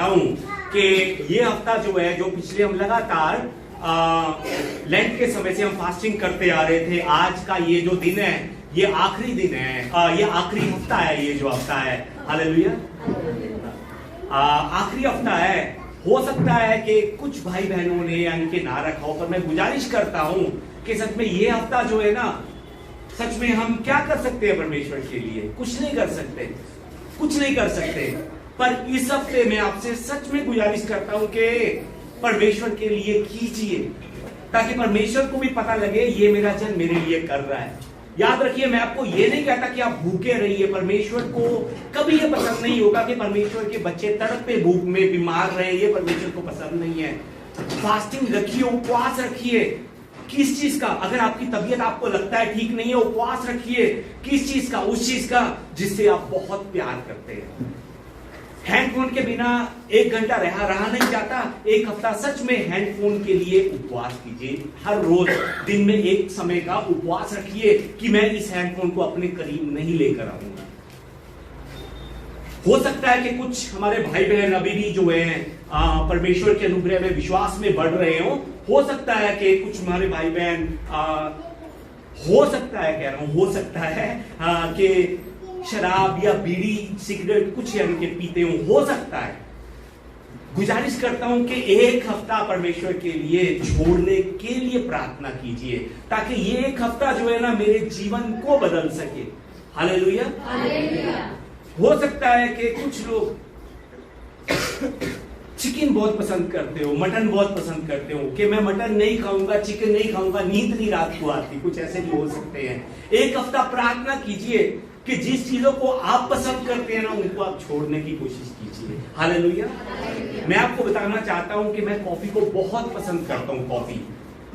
हूं कि ये हफ्ता जो है, जो पिछले हम लगातार लेंट के समय से हम फास्टिंग करते आ रहे थे, आज का ये जो दिन है ये आखिरी दिन है, ये आखिरी हफ्ता है, ये जो हफ्ता है, हालेलुया, आखिरी हफ्ता है। हो सकता है कि कुछ भाई बहनों ने यानी कि ना रखा हो, पर मैं गुजारिश करता हूं कि सच में ये हफ्ता जो है ना, सच में हम क्या कर सकते हैं परमेश्वर के लिए? कुछ नहीं कर सकते, कुछ नहीं कर सकते। पर इस हफ्ते में आपसे सच में गुजारिश करता हूं कि परमेश्वर के लिए कीजिए, ताकि परमेश्वर को भी पता लगे ये मेरा जन मेरे लिए कर रहा है। याद रखिए, मैं आपको ये नहीं कहता कि आप भूखे रहिए। परमेश्वर को कभी ये पसंद नहीं होगा कि परमेश्वर के बच्चे तड़पे भूख में बीमार रहे, ये परमेश्वर को पसंद नहीं है। फास्टिंग रखिए, उपवास रखिए। किस चीज का? अगर आपकी तबीयत आपको लगता है ठीक नहीं है, उपवास रखिए। किस चीज का? उस चीज का जिससे आप बहुत प्यार करते हैं। हैंडफोन के बिना 1 घंटा रहा नहीं जाता। एक हफ्ता सच में हैंडफोन के लिए उपवास कीजिए। हर रोज दिन में एक समय का उपवास रखिए कि मैं इस हैंडफोन को अपने करीब नहीं लेकर आऊंगा। हो सकता है कि कुछ हमारे भाई बहन अभी भी जो है परमेश्वर के अनुग्रह में विश्वास में बढ़ रहे हो सकता है कि कुछ हमारे भाई बहन हो सकता है, कह रहा हूं, हो सकता है कि शराब या बीड़ी सिगरेट कुछ यानी कि पीते हो सकता है। गुजारिश करता हूं कि एक हफ्ता परमेश्वर के लिए छोड़ने के लिए प्रार्थना कीजिए, ताकि ये एक हफ्ता जो है ना मेरे जीवन को बदल सके। Hallelujah, hallelujah. हो सकता है कि कुछ लोग चिकन बहुत पसंद करते हो, मटन बहुत पसंद करते हो, कि मैं मटन नहीं खाऊंगा, चिकन नहीं खाऊंगा, नींद नहीं रात को आती, कुछ ऐसे भी हो सकते हैं। एक हफ्ता प्रार्थना कीजिए कि जिस चीजों को आप पसंद करते हैं ना, उनको आप छोड़ने की कोशिश कीजिए। हालेलुया। मैं आपको बताना चाहता हूं कि मैं कॉफी को बहुत पसंद करता हूं। कॉफी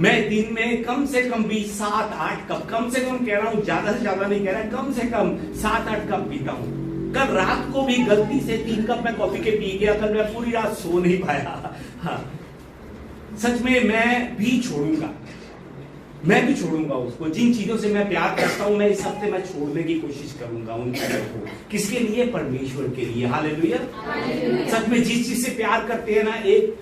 मैं दिन में कम से कम भी 7-8 कप, कम से कम कह रहा हूं, ज्यादा से ज्यादा नहीं कह रहा, कम से कम 7-8 कप पीता हूं। कल रात को भी गलती से 3 कप मैं कॉफी के पी गया। कल मैं पूरी रात सो नहीं पाया। हाँ, सच में मैं भी छोड़ूंगा, मैं भी छोड़ूंगा उसको। जिन चीजों से मैं प्यार करता हूं, मैं इस हफ्ते मैं छोड़ने की कोशिश करूंगा उन चीजों को। किसके लिए? परमेश्वर के लिए। हालेलुया। सच में जिस चीज से प्यार करते हैं ना, एक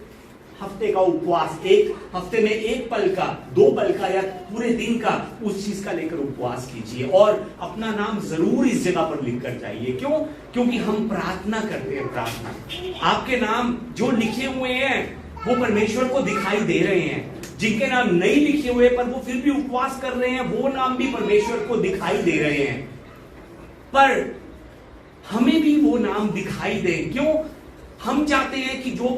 हफ्ते का उपवास, एक हफ्ते में 1 पल का, 2 पल का या पूरे दिन का उस चीज का लेकर उपवास कीजिए और अपना नाम जरूर इस जगह पर लिख कर जाइए। क्यों? क्योंकि हम प्रार्थना करते हैं। प्रार्थना, आपके नाम जो लिखे हुए हैं वो परमेश्वर को दिखाई दे रहे हैं। जिनके नाम नहीं लिखे हुए पर वो फिर भी उपवास कर रहे हैं, वो नाम भी परमेश्वर को दिखाई दे रहे हैं। पर हमें भी वो नाम दिखाई दे। क्यों? हम चाहते हैं कि जो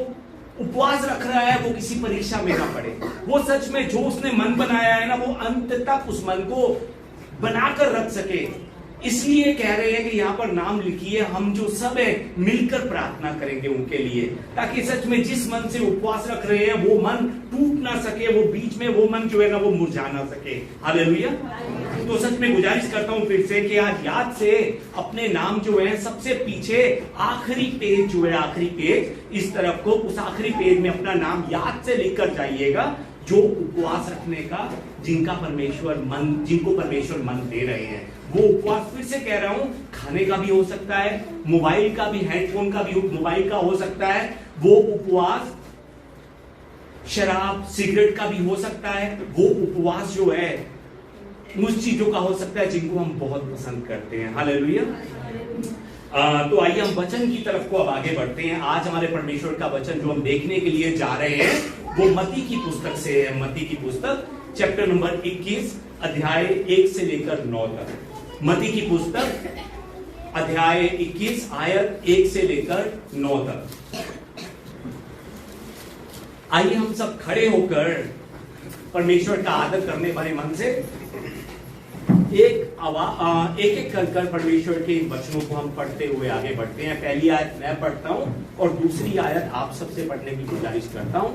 उपवास रख रहा है वो किसी परीक्षा में ना पड़े। वो सच में जो उसने मन बनाया है ना, वो अंत तक उस मन को बनाकर रख सके। इसलिए कह रहे हैं कि यहाँ पर नाम लिखिए। हम जो सब है मिलकर प्रार्थना करेंगे उनके लिए, ताकि सच में जिस मन से उपवास रख रहे हैं वो मन टूट ना सके, वो बीच में वो मन जो है ना वो मुरझा ना सके। हालेलुया। तो सच में गुजारिश करता हूं फिर से कि आज याद से अपने नाम जो है सबसे पीछे आखिरी पेज जो है, आखिरी पेज इस तरफ को, उस आखिरी पेज में अपना नाम याद से लिखकर जाइएगा, जो उपवास रखने का जिनको परमेश्वर मन दे रहे हैं। वो उपवास फिर से कह रहा हूं, खाने का भी हो सकता है, मोबाइल का भी, हैंडफोन का भी, मोबाइल का हो सकता है। वो उपवास शराब सिगरेट का भी हो सकता है। वो उपवास जो है उस चीजों का हो सकता है जिनको हम बहुत पसंद करते हैं। हालेलुया। तो आइए हम वचन की तरफ को अब आगे बढ़ते हैं। आज हमारे परमेश्वर का वचन जो हम देखने के लिए जा रहे हैं वो मत्ती की पुस्तक से है। मत्ती की पुस्तक चैप्टर नंबर 21 अध्याय 1 से लेकर 9 तक। मत्ती की पुस्तक अध्याय 21 आयत 1 से लेकर 9 तक। आइए हम सब खड़े होकर परमेश्वर का आदर करने वाले मन से एक एक कर परमेश्वर के वचनों को हम पढ़ते हुए आगे बढ़ते हैं। पहली आयत मैं पढ़ता हूं और दूसरी आयत आप सबसे पढ़ने की गुजारिश करता हूं।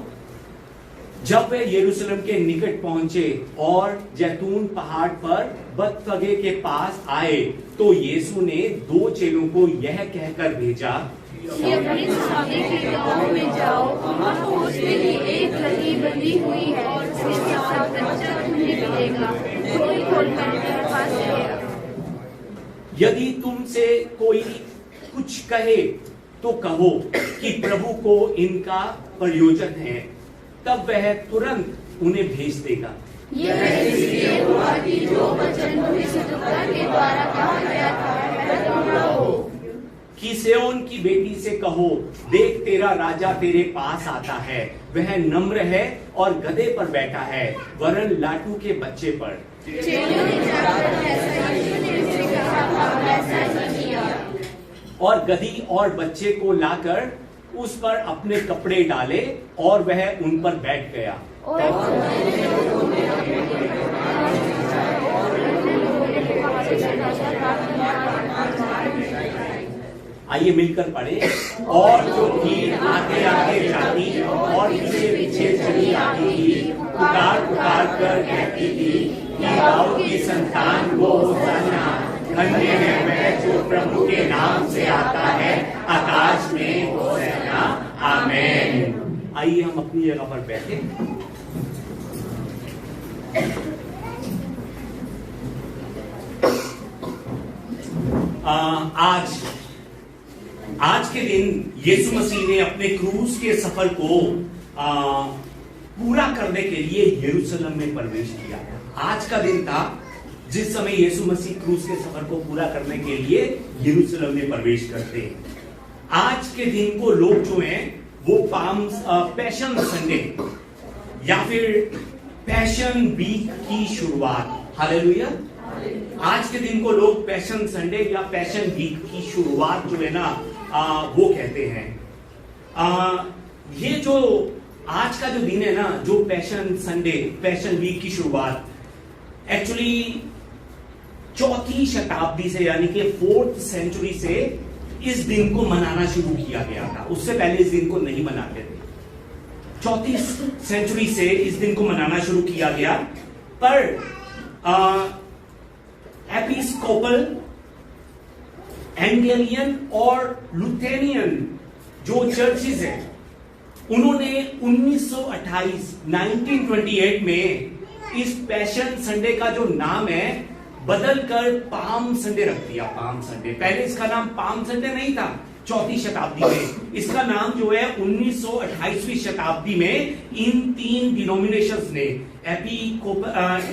जब वे यरूशलेम के निकट पहुंचे और जैतून पहाड़ पर बतफगे के पास आए, तो यीशु ने 2 चेलों को यह कहकर भेजा, आगे के गांव में जाओ, वहाँ पहुँचते ही एक लड़की बंधी हुई है और उसके साथ बच्चा तुम्हें मिलेगा, कोई खोलकर मेरे पास ले आओ। यदि तुमसे कोई कुछ कहे तो कहो कि प्रभु को इनका प्रयोजन है, तब वह तुरंत उन्हें भेज देगा। यह इसलिए हुआ कि जो वचन भविष्यद्वक्ता के द्वारा कहा गया था वह पूरा हो। कि सिय्योन की बेटी से कहो, देख तेरा राजा तेरे पास आता है, वह नम्र है और गधे पर बैठा है, वरन लाटू के बच्चे पर। चेलों ने जाकर जैसा यीशु ने उनसे कहा था वैसा ही किया। और गधी और बच्चे को लाकर उस पर अपने कपड़े डाले और वह उन पर बैठ गया। आइए मिलकर पढ़े। और जो भीड़ आगे आगे जाती और पीछे पीछे चली आती थी, पुकार पुकार कर कहती थी कि दाऊद की संतान को होशाना, धन्य है वह जो प्रभु के नाम से आता है, आकाश में होशाना, आमीन। आइए हम अपनी जगह पर बैठे। आज के दिन यीशु मसीह ने अपने क्रूस के सफर को पूरा करने के लिए यरूशलेम में प्रवेश किया। आज का दिन था जिस समय यीशु मसीह क्रूस के सफर को पूरा करने के लिए यरूशलेम में प्रवेश करते हैं। आज के दिन को लोग जो हैं वो पैशन संडे या फिर पैशन वीक की शुरुआत, हालेलुया, आज के दिन को लोग पैशन संडे या पैशन वीक की शुरुआत जो है ना वो कहते हैं। ये जो आज का जो दिन है ना, जो पैशन संडे, पैशन वीक की शुरुआत, एक्चुअली 4वीं शताब्दी से यानी कि 4th सेंचुरी से इस दिन को मनाना शुरू किया गया था। उससे पहले इस दिन को नहीं मनाते थे। 4वीं सेंचुरी से इस दिन को मनाना शुरू किया गया। पर एपिस्कोपल, एंगेलियन और लुथेनियन जो चर्चेस हैं, उन्होंने 1928 में इस पैशन संडे का जो नाम है बदलकर पाम संडे रख दिया। पाम संडे, पहले इसका नाम पाम संडे नहीं था 4वीं शताब्दी में। इसका नाम जो है 1928वीं शताब्दी में इन 3 डिनोमिनेशंस ने,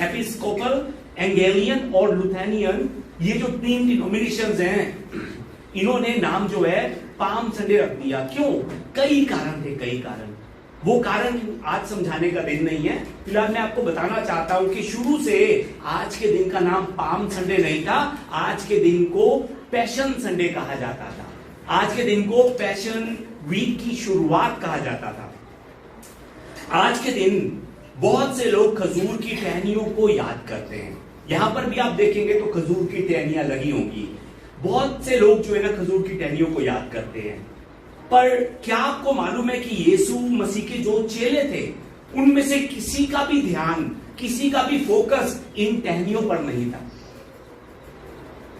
एपिस्कोपल, एंगेलियन और लुथेनियन, ये जो 3 डिनोमिनेशंस हैं, इन्होंने नाम जो है पाम संडे रख दिया। क्यों? कई कारण थे, कई कारण। वो कारण आज समझाने का दिन नहीं है। फिलहाल मैं आपको बताना चाहता हूं कि शुरू से आज के दिन का नाम पाम संडे नहीं था। आज के दिन को पैशन संडे कहा जाता था। आज के दिन को पैशन वीक की शुरुआत कहा जाता था। आज के दिन बहुत से लोग खजूर की टहनियों को याद करते हैं। यहां पर भी आप देखेंगे तो खजूर की टहनियां लगी होंगी। बहुत से लोग जो है ना खजूर की टहनियों को याद करते हैं। पर क्या आपको मालूम है कि यीशु मसीह के जो चेले थे, उनमें से किसी का भी ध्यान, किसी का भी फोकस इन टहनियों पर नहीं था।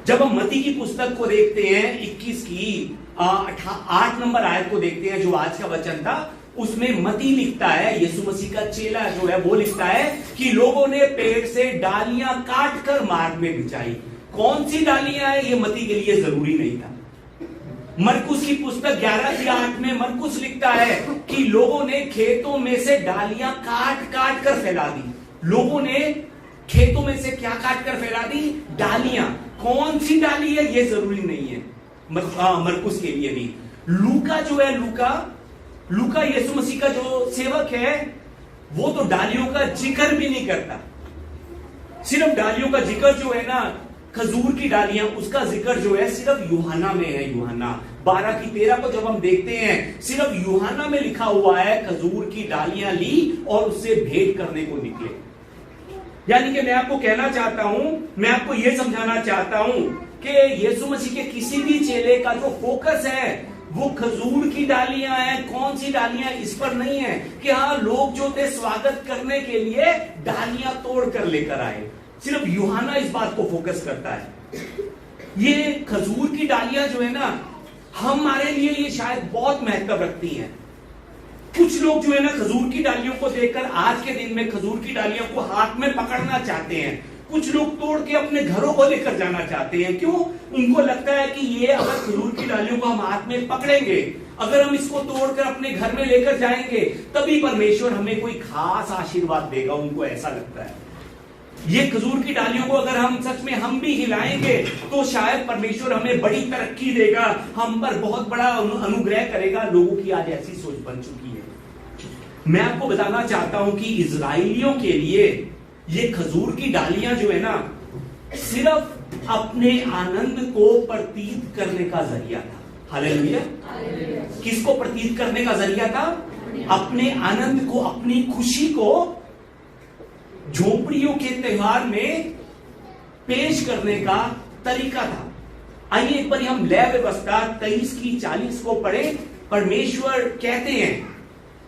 जब हम मत्ती की पुस्तक को देखते हैं, 21 की 8 नंबर आयत को देखते हैं, जो आज का वचन था, उसमें मत्ती लिखता है, यीशु मसीह का चेला जो है वो लिखता है कि लोगों ने पेड़ से डालियां काट कर मार्ग में बिछाई। कौन सी डालियां है ये मत्ती के लिए जरूरी नहीं था। मरकुस की पुस्तक 11:8 में मरकुस लिखता है कि लोगों ने खेतों में से डालियां काट काट कर फैला दी। लोगों ने खेतों में से क्या काट कर फैला दी? डालियां। कौन सी डाली है ये जरूरी नहीं है मरकुस के लिए भी। लूका जो है, लूका यीशु मसीह का जो सेवक है, वो तो डालियों का जिक्र भी नहीं करता। सिर्फ डालियों का जिक्र जो है ना, खजूर की डालियां, उसका जिक्र जो है सिर्फ यूहन्ना में है। यूहन्ना 12:13 को जब हम देखते हैं, सिर्फ यूहन्ना में लिखा हुआ है खजूर की डालियां ली और उससे भेंट करने को निकले। यानी कि मैं आपको कहना चाहता हूं, मैं आपको यह समझाना चाहता हूं कि यीशु मसीह के किसी भी चेले का जो फोकस है वो खजूर की डालियां हैं। कौन सी डालियां? इस पर नहीं है कि हाँ लोग जो थे स्वागत करने के लिए डालियां तोड़ कर लेकर आए। सिर्फ यूहन्ना इस बात को फोकस करता है। ये खजूर की डालियां जो है ना, हमारे लिए ये शायद बहुत महत्व रखती हैं। कुछ लोग जो है ना खजूर की डालियों को देखकर आज के दिन में खजूर की डालियों को हाथ में पकड़ना चाहते हैं। कुछ लोग तोड़ के अपने घरों को लेकर जाना चाहते हैं। क्यों? उनको लगता है कि ये अगर खजूर की डालियों को हम हाथ में पकड़ेंगे, अगर हम इसको तोड़कर अपने घर में लेकर जाएंगे, तभी परमेश्वर हमें कोई खास आशीर्वाद देगा। उनको ऐसा लगता है ये खजूर की डालियों को अगर हम सच में हम भी हिलाएंगे तो शायद परमेश्वर हमें बड़ी तरक्की देगा, हम पर बहुत बड़ा अनुग्रह करेगा। लोगों की आज ऐसी सोच बन चुकी है। मैं आपको बताना चाहता हूं कि इजराइलियों के लिए ये खजूर की डालियां जो है ना, सिर्फ अपने आनंद को प्रतीत करने का जरिया था। हालेलुया। किसको प्रतीत करने का जरिया था? अपने आनंद को, अपनी खुशी को झोपड़ियों के त्योहार में पेश करने का तरीका था। आइए एक बार हम लय व्यवस्था 23 की 40 को पढ़े। परमेश्वर कहते हैं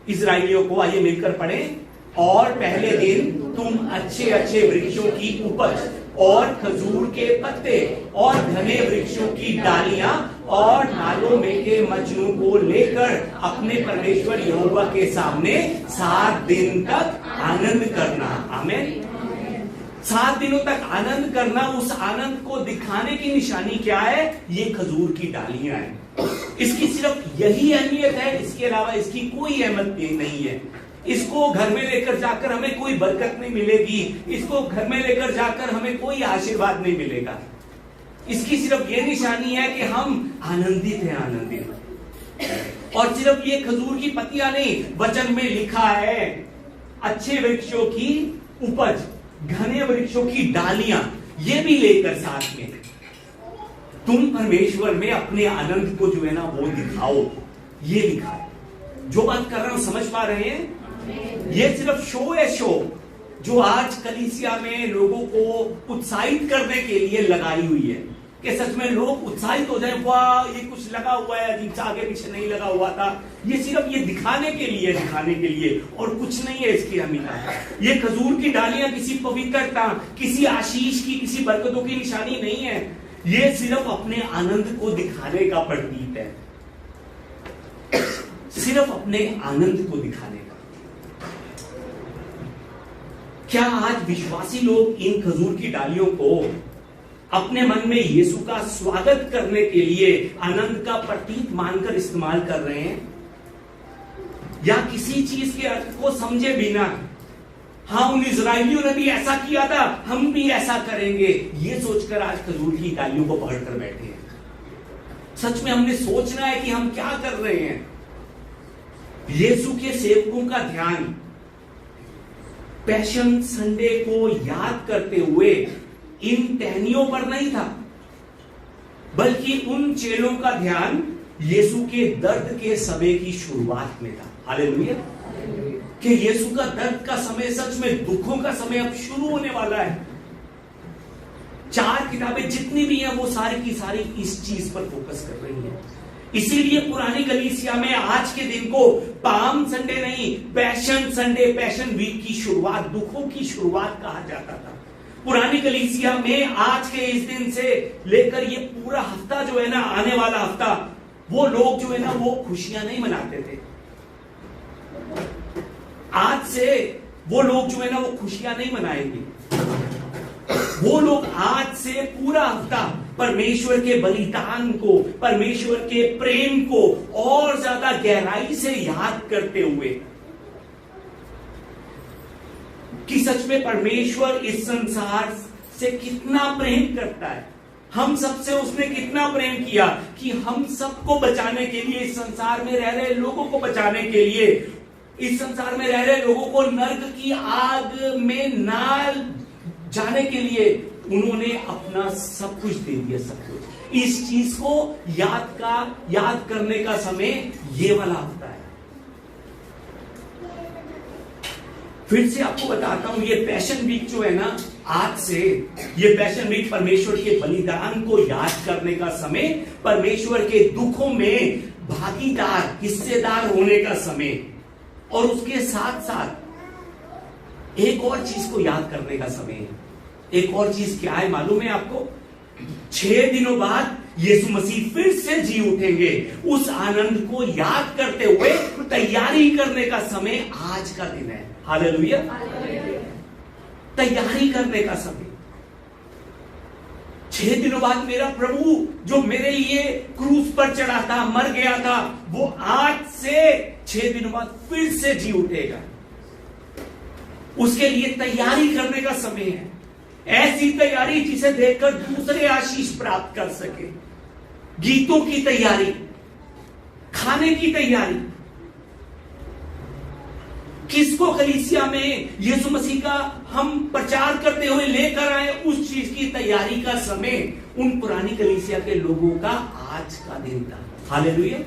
इजराइलियों को, आइए मिलकर पढ़े। और पहले दिन तुम अच्छे अच्छे वृक्षों की उपज और खजूर के पत्ते और घने वृक्षों की डालियां और नालों में के मजनू को लेकर अपने परमेश्वर यहोवा के सामने 7 दिन तक आनंद करना। आमीन। 7 दिनों तक आनंद करना। उस आनंद को दिखाने की निशानी क्या है? ये खजूर की डालियां हैं। इसकी सिर्फ यही अहमियत है, इसके अलावा इसकी कोई अहमियत नहीं है। इसको घर में लेकर जाकर हमें कोई बरकत नहीं मिलेगी, इसको घर में लेकर जाकर हमें कोई आशीर्वाद नहीं मिलेगा। इसकी सिर्फ ये निशानी है कि हम आनंदित हैं, आनंदित। और सिर्फ ये खजूर की पत्तियां नहीं, वचन में लिखा है अच्छे वृक्षों की उपज, घने वृक्षों की डालियां, ये भी लेकर साथ में तुम परमेश्वर में अपने आनंद को जो है ना वो दिखाओ। ये लिखा है। जो बात कर रहा हूं समझ पा रहे हैं? ये सिर्फ शो है, शो जो आज कलीसिया में लोगों को उत्साहित करने के लिए लगाई हुई है कि सच में लोग उत्साहित हो जाए, वाह ये कुछ लगा हुआ है, अजीब सा आगे पीछे नहीं लगा हुआ था। ये सिर्फ ये दिखाने के लिए, दिखाने के लिए, और कुछ नहीं है इसकी अहमियत। ये खजूर की डालियां किसी पवित्रता, किसी आशीष की, किसी बरकतों की निशानी नहीं है। ये सिर्फ अपने आनंद को दिखाने का प्रतीक है, सिर्फ अपने आनंद को दिखाने का। क्या आज विश्वासी लोग इन खजूर की डालियों को अपने मन में यीशु का स्वागत करने के लिए आनंद का प्रतीक मानकर इस्तेमाल कर रहे हैं, या किसी चीज के अर्थ को समझे बिना, हाँ उन इजराइलियों ने भी ऐसा किया था, हम भी ऐसा करेंगे, ये सोचकर आज खजूर की डालियों को पकड़कर बैठे हैं? सच में हमने सोचना है कि हम क्या कर रहे हैं। यीशु के सेवकों का ध्यान पैशन संडे को याद करते हुए इन टहनियों पर नहीं था, बल्कि उन चेलों का ध्यान यीशु के दर्द के समय की शुरुआत में था। हालेलुया। कि यीशु का दर्द का समय, सच में दुखों का समय अब शुरू होने वाला है। 4 किताबें जितनी भी हैं वो सारी की सारी इस चीज पर फोकस कर रही हैं। इसीलिए पुरानी कलीसिया में आज के दिन को पाम संडे नहीं, पैशन संडे, पैशन वीक की शुरुआत, दुखों की शुरुआत कहा जाता था। पुरानी कलीसिया में आज के इस दिन से लेकर ये पूरा हफ्ता जो है ना, आने वाला हफ्ता, वो लोग जो है ना वो खुशियां नहीं मनाते थे। आज से वो लोग जो है ना वो खुशियां नहीं मनाएंगे। वो लोग आज से पूरा हफ्ता परमेश्वर के बलिदान को, परमेश्वर के प्रेम को और ज्यादा गहराई से याद करते हुए कि सच में परमेश्वर इस संसार से कितना प्रेम करता है, हम सबसे उसने कितना प्रेम किया कि हम सबको बचाने के लिए, इस संसार में रह रहे लोगों को बचाने के लिए, इस संसार में रह रहे लोगों को नर्क की आग में ना जाने के लिए उन्होंने अपना सब कुछ दे दिया, सब कुछ। इस चीज को याद करने का समय ये वाला हफ्ता है। फिर से आपको बताता हूं, ये पैशन वीक जो है ना, आज से ये पैशन वीक परमेश्वर के बलिदान को याद करने का समय, परमेश्वर के दुखों में भागीदार, हिस्सेदार होने का समय, और उसके साथ साथ एक और चीज को याद करने का समय है। एक और चीज क्या है मालूम है आपको? 6 दिनों बाद यीशु मसीह फिर से जी उठेंगे। उस आनंद को याद करते हुए तैयारी करने का समय आज का दिन है। हालेलुया। तैयारी करने का समय। 6 दिनों बाद मेरा प्रभु जो मेरे लिए क्रूस पर चढ़ा था, मर गया था, वो आज से 6 दिनों बाद फिर से जी उठेगा। उसके लिए तैयारी करने का समय है, ऐसी तैयारी जिसे देखकर दूसरे आशीष प्राप्त कर सके। गीतों की तैयारी, खाने की तैयारी। किसको कलीसिया में यीशु मसीह का हम प्रचार करते हुए लेकर आए, उस चीज की तैयारी का समय उन पुरानी कलीसिया के लोगों का आज का दिन था। हालेलुया।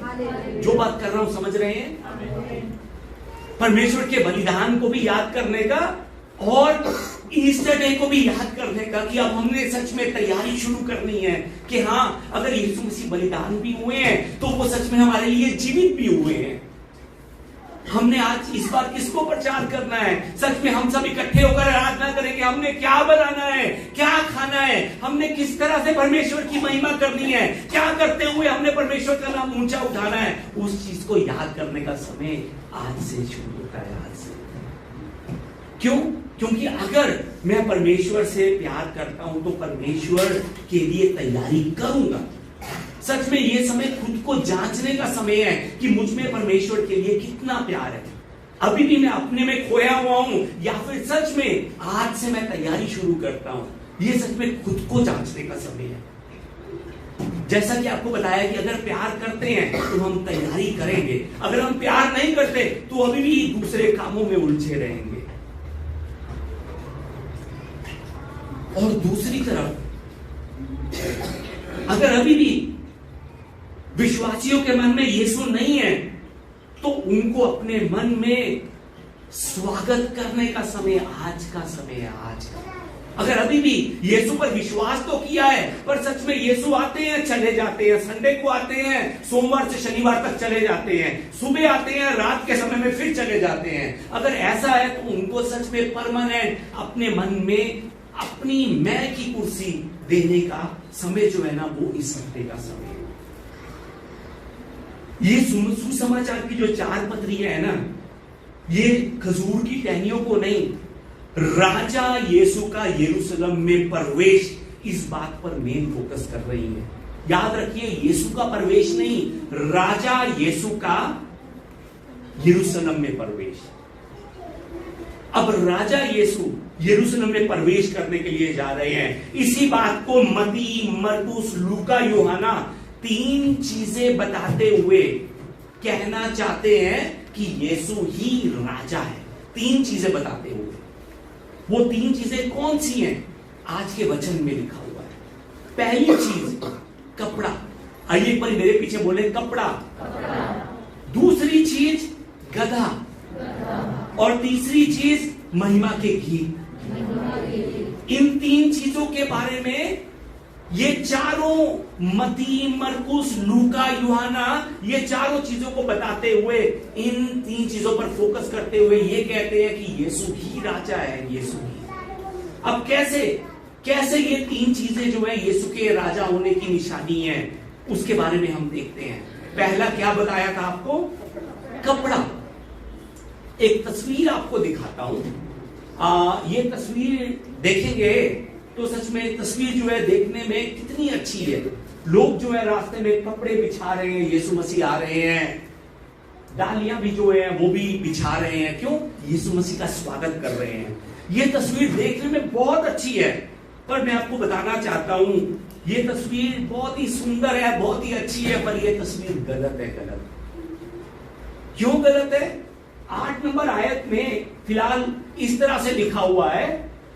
जो बात कर रहा हूं समझ रहे हैं? परमेश्वर के बलिदान को भी याद करने का और ईस्टर डे को भी याद करने का कि अब हमने सच में तैयारी शुरू करनी है कि हां, अगर यीशु मसीह बलिदान भी हुए हैं तो वो सच में हमारे लिए जीवित भी हुए हैं। हमने आज इस बार किसको प्रचार करना है? सच में हम सब इकट्ठे होकर आराधना करेंगे। हमने क्या बनाना है, क्या खाना है, हमने किस तरह से परमेश्वर की महिमा करनी है, क्या करते हुए हमने परमेश्वर का नाम ऊंचा उठाना है, उस चीज को याद करने का समय आज से शुरू होता है। आज से क्यों? क्योंकि अगर मैं परमेश्वर से प्यार करता हूं तो परमेश्वर के लिए तैयारी करूंगा। सच में ये समय खुद को जांचने का समय है कि मुझ में परमेश्वर के लिए कितना प्यार है। अभी भी मैं अपने में खोया हुआ हूं या फिर सच में आज से मैं तैयारी शुरू करता हूं। ये सच में खुद को जांचने का समय है। जैसा कि आपको बताया कि अगर प्यार करते हैं तो हम तैयारी करेंगे, अगर हम प्यार नहीं करते तो अभी भी दूसरे कामों में उलझे रहेंगे। और दूसरी तरफ अगर अभी भी विश्वासियों के मन में यीशु नहीं है तो उनको अपने मन में स्वागत करने का समय आज का समय है। आज का अगर अभी भी यीशु पर विश्वास तो किया है पर सच में यीशु आते हैं चले जाते हैं, संडे को आते हैं, सोमवार से शनिवार तक चले जाते हैं, सुबह आते हैं, रात के समय में फिर चले जाते हैं, अगर ऐसा है तो उनको सच में परमानेंट अपने मन में अपनी मैं की कुर्सी देने का समय जो है ना वो इस हफ्ते का समय है। ये सुसमाचार की जो 4 पत्रियां है ना, ये खजूर की टहनियों को नहीं, राजा यीशु का यरूशलेम में प्रवेश, इस बात पर मेन फोकस कर रही है। याद रखिए, यीशु का प्रवेश नहीं, राजा यीशु का यरूशलेम में प्रवेश। अब राजा यीशु यरूशलेम में प्रवेश करने के लिए जा रहे हैं। इसी बात को मत्ती, मरकुस, लूका, यूहन्ना 3 चीजें बताते हुए कहना चाहते हैं कि यीशु ही राजा है। 3 चीजें बताते हुए, वो 3 चीजें कौन सी हैं? आज के वचन में लिखा हुआ है। पहली चीज कपड़ा। आइए एक बार मेरे पीछे बोले, कपड़ा। दूसरी चीज गधा, और तीसरी चीज महिमा के गीत। इन 3 चीजों के बारे में ये चारों मत्ती, मरकुस, लूका, यूहन्ना ये चारों चीजों को बताते हुए, इन 3 चीजों पर फोकस करते हुए ये कहते हैं कि यीशु ही राजा है, यीशु ही। अब कैसे ये 3 चीजें जो है यीशु के राजा होने की निशानी है, उसके बारे में हम देखते हैं। पहला क्या बताया था आपको? कपड़ा। एक तस्वीर आपको दिखाता हूं। ये तस्वीर देखेंगे तो सच में तस्वीर जो है देखने में कितनी अच्छी है। लोग जो है रास्ते में कपड़े बिछा रहे हैं, यीशु मसीह आ रहे हैं, डालियां भी जो है वो भी बिछा रहे हैं। क्यों? यीशु मसीह का स्वागत कर रहे हैं। ये तस्वीर देखने में बहुत अच्छी है, पर मैं आपको बताना चाहता हूं ये तस्वीर बहुत ही सुंदर है, बहुत ही अच्छी है, पर यह तस्वीर गलत है। गलत क्यों गलत है? 8 नंबर आयत में फिलहाल इस तरह से लिखा हुआ है,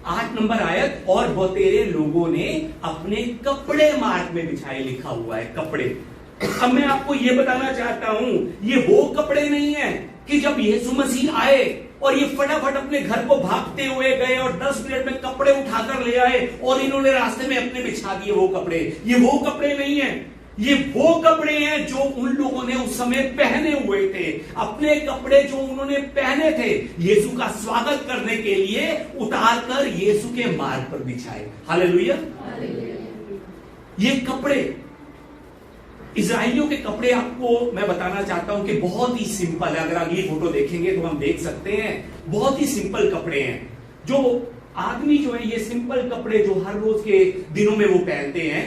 8 नंबर आयत, और बहुतेरे लोगों ने अपने कपड़े मार्ग में बिछाए, लिखा हुआ है कपड़े। अब मैं आपको यह बताना चाहता हूं, ये वो कपड़े नहीं है कि जब यीशु मसीह आए और ये फटाफट अपने घर को भागते हुए गए और 10 मिनट में कपड़े उठाकर ले आए और इन्होंने रास्ते में अपने बिछा दिए वो कपड़े। ये वो कपड़े नहीं है, ये वो कपड़े हैं जो उन लोगों ने उस समय पहने हुए थे। अपने कपड़े जो उन्होंने पहने थे यीशु का स्वागत करने के लिए उतारकर यीशु के मार्ग पर बिछाए। हालेलुया। ये कपड़े, इजराइलियों के कपड़े, आपको मैं बताना चाहता हूं कि बहुत ही सिंपल है। अगर आप ये फोटो देखेंगे तो हम देख सकते हैं बहुत ही सिंपल कपड़े हैं। जो आदमी जो है ये सिंपल कपड़े जो हर रोज के दिनों में वो पहनते हैं,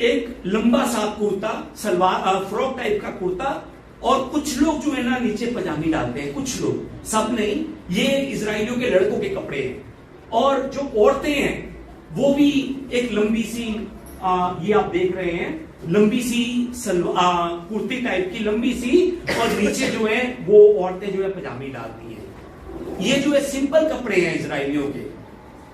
एक लंबा सा कुर्ता, सलवार फ्रॉक टाइप का कुर्ता, और कुछ लोग जो है ना नीचे पजामी डालते हैं, कुछ लोग, सब नहीं। ये इजरायलियों के लड़कों के कपड़े हैं। और जो औरतें हैं वो भी एक लंबी सी ये आप देख रहे हैं, लंबी सी कुर्ती टाइप की लंबी सी, और नीचे जो है वो औरतें जो है पजामी डालती हैं। ये जो है सिंपल कपड़े हैं इजरायलियों के।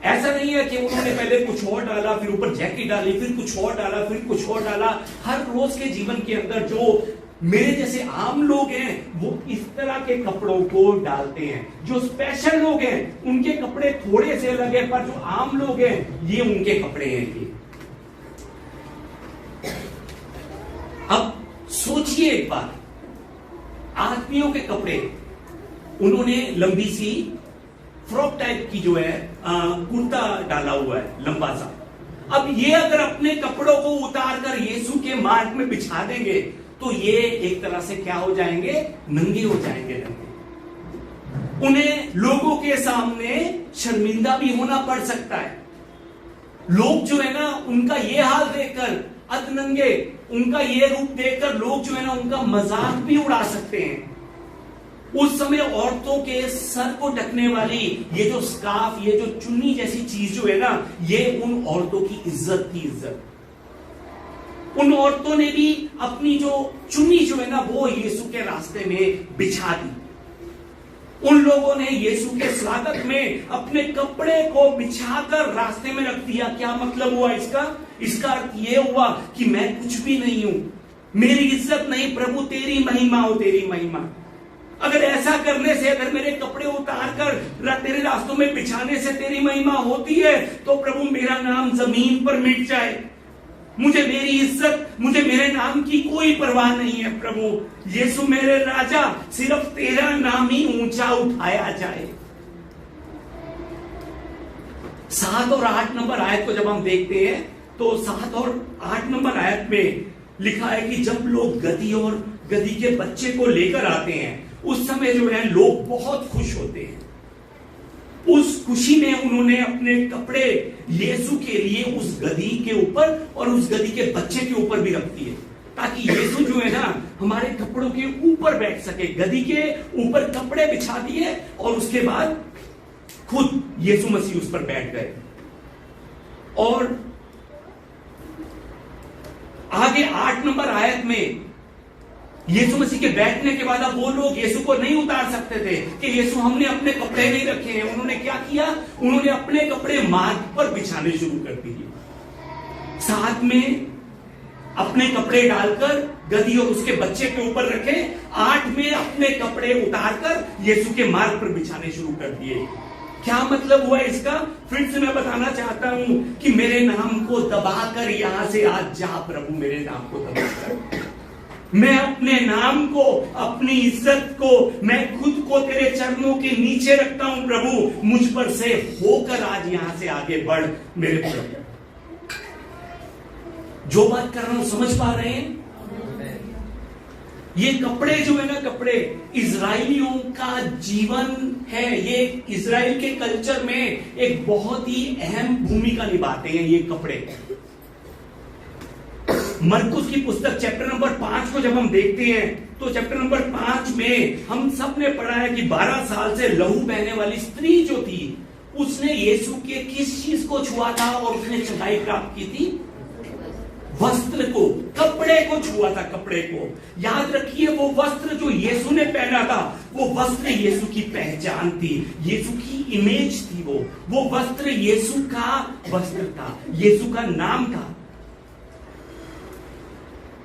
ऐसा नहीं है कि उन्होंने पहले कुछ और डाला, फिर ऊपर जैकेट डाली, फिर कुछ और डाला, फिर कुछ और डाला। हर रोज के जीवन के अंदर जो मेरे जैसे आम लोग हैं वो इस तरह के कपड़ों को डालते हैं। जो स्पेशल लोग हैं उनके कपड़े थोड़े से अलग है, पर जो आम लोग हैं ये उनके कपड़े हैं ये। अब सोचिए एक बार, आदमियों के कपड़े, उन्होंने लंबी सी फ्रॉक टाइप की जो है कुर्ता डाला हुआ है लंबा सा। अब ये अगर अपने कपड़ों को उतार कर यीशु के मार्ग में बिछा देंगे तो ये एक तरह से क्या हो जाएंगे, नंगे हो जाएंगे, नंगे। उन्हें लोगों के सामने शर्मिंदा भी होना पड़ सकता है। लोग जो है ना उनका ये हाल देखकर, अधनंगे उनका ये रूप देखकर लोग जो है ना उनका मजाक भी उड़ा सकते हैं। उस समय औरतों के सर को ढकने वाली ये जो स्कार्फ, ये जो चुन्नी जैसी चीज जो है ना, ये उन औरतों की इज्जत थी, इज्जत। उन औरतों ने भी अपनी जो चुन्नी जो है ना वो यीशु के रास्ते में बिछा दी। उन लोगों ने यीशु के स्वागत में अपने कपड़े को बिछाकर रास्ते में रख दिया। क्या मतलब हुआ इसका? इसका अर्थ यह हुआ कि मैं कुछ भी नहीं हूं, मेरी इज्जत नहीं, प्रभु तेरी महिमा हो, तेरी महिमा। अगर ऐसा करने से, अगर मेरे कपड़े उतार कर तेरे रास्तों में बिछाने से तेरी महिमा होती है तो प्रभु मेरा नाम जमीन पर मिट जाए, मुझे मेरी इज्जत, मुझे मेरे नाम की कोई परवाह नहीं है। प्रभु यीशु मेरे राजा, सिर्फ तेरा नाम ही ऊंचा उठाया जाए। 7 और 8 नंबर आयत को जब हम देखते हैं तो 7 और 8 नंबर आयत में लिखा है कि जब लोग गधी और गधी के बच्चे को लेकर आते हैं उस समय जो है लोग बहुत खुश होते हैं। उस खुशी में उन्होंने अपने कपड़े यीशु के लिए उस गधी के ऊपर और उस गधी के बच्चे के ऊपर भी रख दिए, ताकि यीशु जो है ना हमारे कपड़ों के ऊपर बैठ सके। गधी के ऊपर कपड़े बिछा दिए और उसके बाद खुद यीशु मसीह उस पर बैठ गए। और आगे 8 नंबर आयत में यीशु मसीह के बैठने के बाद अब वो लोग यीशु को नहीं उतार सकते थे कि यीशु हमने अपने कपड़े नहीं रखे हैं। उन्होंने क्या किया? उन्होंने अपने कपड़े मार्ग पर बिछाने शुरू कर दिए। साथ में अपने कपड़े डालकर गधी और उसके बच्चे के ऊपर रखे। 8 में अपने कपड़े उतारकर यीशु के मार्ग पर बिछाने शुरू कर दिए। क्या मतलब हुआ इसका? फिर से मैं बताना चाहता हूं कि मेरे नाम को दबाकर यहां से आज जा प्रभु, मेरे नाम को दबाकर। मैं अपने नाम को, अपनी इज्जत को, मैं खुद को तेरे चरणों के नीचे रखता हूं प्रभु। मुझ पर से होकर आज यहां से आगे बढ़ मेरे प्रभु। जो बात कर रहा हूं समझ पा रहे हैं? ये कपड़े जो है ना, कपड़े इजराइलियों का जीवन है। ये इजराइल के कल्चर में एक बहुत ही अहम भूमिका निभाते हैं ये कपड़े। मरकुस की पुस्तक चैप्टर नंबर 5 को जब हम देखते हैं तो चैप्टर नंबर 5 में हम सब ने पढ़ा है कि 12 साल से लहू बहने वाली स्त्री जो थी उसने यीशु के किस चीज को छुआ था और उसने चंगाई प्राप्त की थी? वस्त्र को, कपड़े को छुआ था, कपड़े को। याद रखिए वो वस्त्र जो यीशु ने पहना था वो वस्त्र यीशु की पहचान थी, यीशु की इमेज थी। वो वस्त्र यीशु का वस्त्र था, यीशु का नाम था।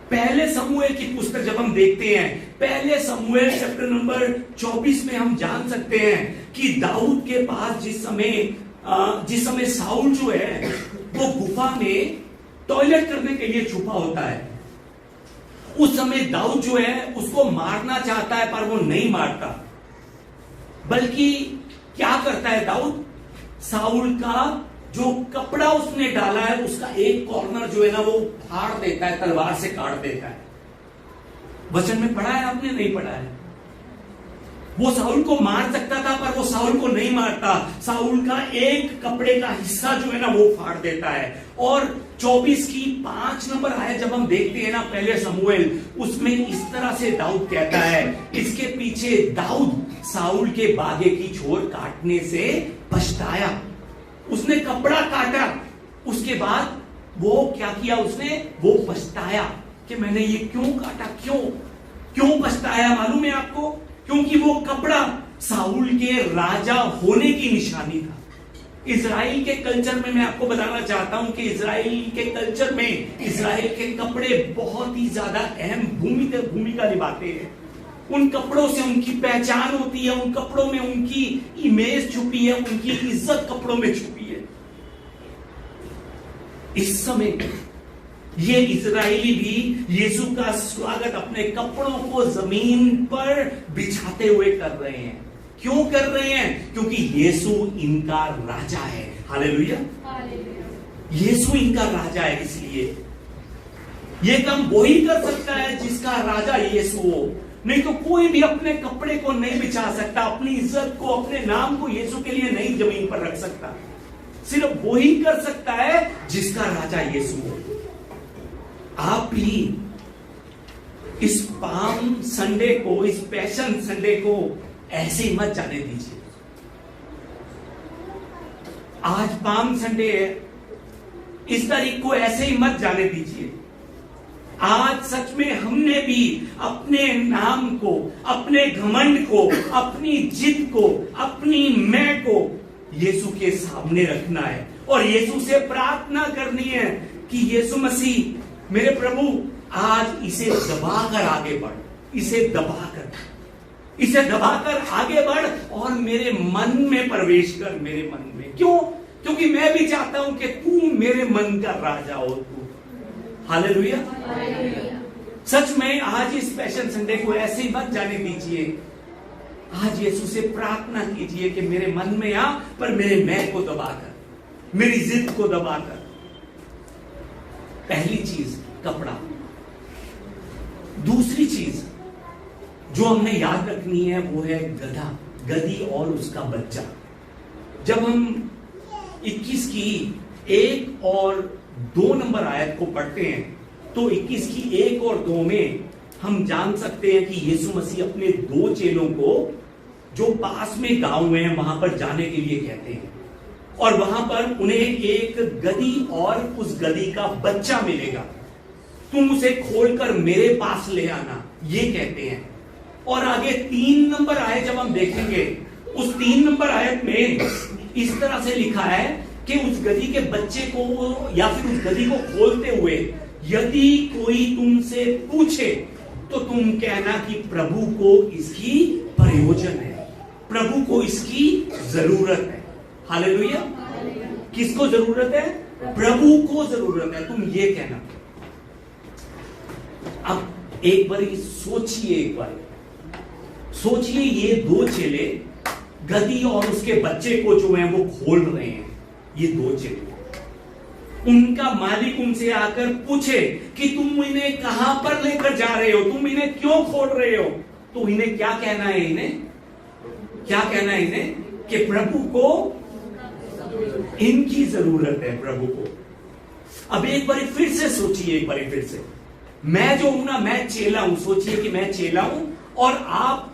पहले समूएल की पुस्तक जब हम देखते हैं, पहले समूएल चैप्टर नंबर 24 में हम जान सकते हैं कि दाऊद के पास जिस समय साउल जो है वो गुफा में टॉयलेट करने के लिए छुपा होता है, उस समय दाऊद जो है उसको मारना चाहता है पर वो नहीं मारता, बल्कि क्या करता है दाऊद? साउल का जो कपड़ा उसने डाला है उसका एक कॉर्नर जो है ना वो फाड़ देता है, तलवार से काट देता है। वचन में पढ़ा है आपने? नहीं पढ़ा है? वो साउल को मार सकता था, पर वो साउल को नहीं मारता। साउल का एक कपड़े का हिस्सा जो है ना वो फाड़ देता है। और 24 की 5 नंबर आया जब हम देखते हैं ना पहले समूएल, उसमें इस तरह से दाऊद कहता है, इसके पीछे दाऊद साउल के बागे की छोर काटने से पछताया। उसने कपड़ा काटा, उसके बाद वो क्या किया, उसने वो पछताया कि मैंने ये क्यों काटा, क्यों पछताया मालूम है आपको? क्योंकि वो कपड़ा साउल के राजा होने की निशानी था। इजराइल के कल्चर में मैं आपको बताना चाहता हूं कि इजराइल के कल्चर में इजराइल के कपड़े बहुत ही ज्यादा अहम भूमिका निभाते हैं। उन कपड़ों से उनकी पहचान होती है, उन कपड़ों में उनकी इमेज छुपी है, उनकी इज्जत कपड़ों में छुपी है। इस समय ये इजराइली भी यीशु का स्वागत अपने कपड़ों को जमीन पर बिछाते हुए कर रहे हैं। क्यों कर रहे हैं? क्योंकि यीशु इनका राजा है। हालेलुया। यीशु इनका राजा है, इसलिए ये काम वही कर सकता है जिसका राजा यीशु हो। नहीं तो कोई भी अपने कपड़े को नहीं बिछा सकता, अपनी इज्जत को, अपने नाम को यीशु के लिए नहीं जमीन पर रख सकता। सिर्फ वही कर सकता है जिसका राजा यीशु हो। आप भी इस पाम संडे को, इस पैशन संडे को ऐसे ही मत जाने दीजिए। आज पाम संडे है, इस तारीख को ऐसे ही मत जाने दीजिए। आज सच में हमने भी अपने नाम को, अपने घमंड को, अपनी जिद को, अपनी मैं को यीशु के सामने रखना है और यीशु से प्रार्थना करनी है कि यीशु मसीह मेरे प्रभु आज इसे दबाकर आगे बढ़, इसे दबाकर आगे बढ़ और मेरे मन में प्रवेश कर, मेरे मन में। क्यों? क्योंकि मैं भी चाहता हूं कि तू मेरे मन का राजा हो। तू हालेलुया। सच में आज इस पैशन संडे को ऐसे ही मत जाने दीजिए। आज यीशु से प्रार्थना कीजिए कि मेरे मन में आ, पर मेरे मैं को दबाकर, मेरी जिद को दबाकर। पहली चीज कपड़ा। दूसरी चीज जो हमने याद रखनी है वो है गधा, गधी और उसका बच्चा। जब हम 21 की 1 और 2 नंबर आयत को पढ़ते हैं तो 21 की 1 और 2 में हम जान सकते हैं कि यीशु मसीह अपने 2 चेलों को जो पास में गांव में है वहां पर जाने के लिए कहते हैं और वहां पर उन्हें एक गधी और उस गधी का बच्चा मिलेगा, तुम उसे खोलकर मेरे पास ले आना, ये कहते हैं। और आगे 3 नंबर आयत जब हम देखेंगे, उस 3 नंबर आयत में इस तरह से लिखा है कि उस गधी के बच्चे को या फिर उस गधी को खोलते हुए यदि कोई तुमसे पूछे तो तुम कहना कि प्रभु को इसकी प्रयोजन है, प्रभु को इसकी जरूरत है। हालेलुया। किसको जरूरत है? प्रभु को जरूरत है, तुम ये कहना। अब एक बार सोचिए ये 2 चेले गधी और उसके बच्चे को जो है वो खोल रहे हैं। ये 2 चेले, उनका मालिक उनसे आकर पूछे कि तुम इन्हें कहां पर लेकर जा रहे हो, तुम इन्हें क्यों खोल रहे हो, तो इन्हें क्या कहना है? इन्हें कि प्रभु को इनकी जरूरत है, प्रभु को। अब एक बार फिर से सोचिए, मैं जो हूं ना, मैं चेला हूं। सोचिए कि मैं चेला हूं और आप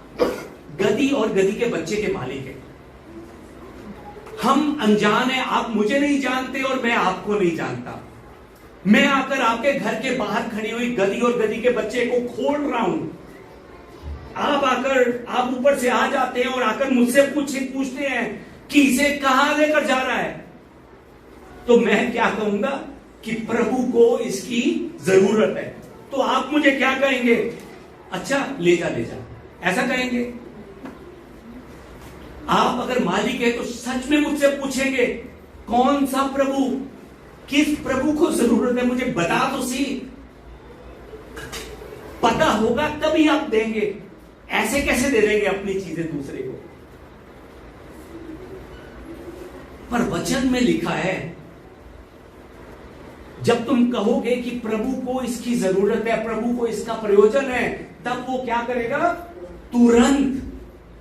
गधी और गधी के बच्चे के मालिक हैं। हम अनजान हैं, आप मुझे नहीं जानते और मैं आपको नहीं जानता। मैं आकर आपके घर के बाहर खड़ी हुई गधी और गधी के बच्चे को खोल रहा हूं। आप ऊपर से आ जाते हैं और आकर मुझसे पूछते हैं कि इसे कहां लेकर जा रहा है, तो मैं क्या कहूंगा कि प्रभु को इसकी जरूरत है। तो आप मुझे क्या कहेंगे? अच्छा ले जा, ऐसा कहेंगे। आप अगर मालिक है तो सच में मुझसे पूछेंगे कौन सा प्रभु, किस प्रभु को जरूरत है, मुझे बता तो सी। पता होगा तभी आप देंगे, ऐसे कैसे दे देंगे अपनी चीजें दूसरे को। पर वचन में लिखा है जब तुम कहोगे कि प्रभु को इसकी जरूरत है, प्रभु को इसका प्रयोजन है, तब वो क्या करेगा? तुरंत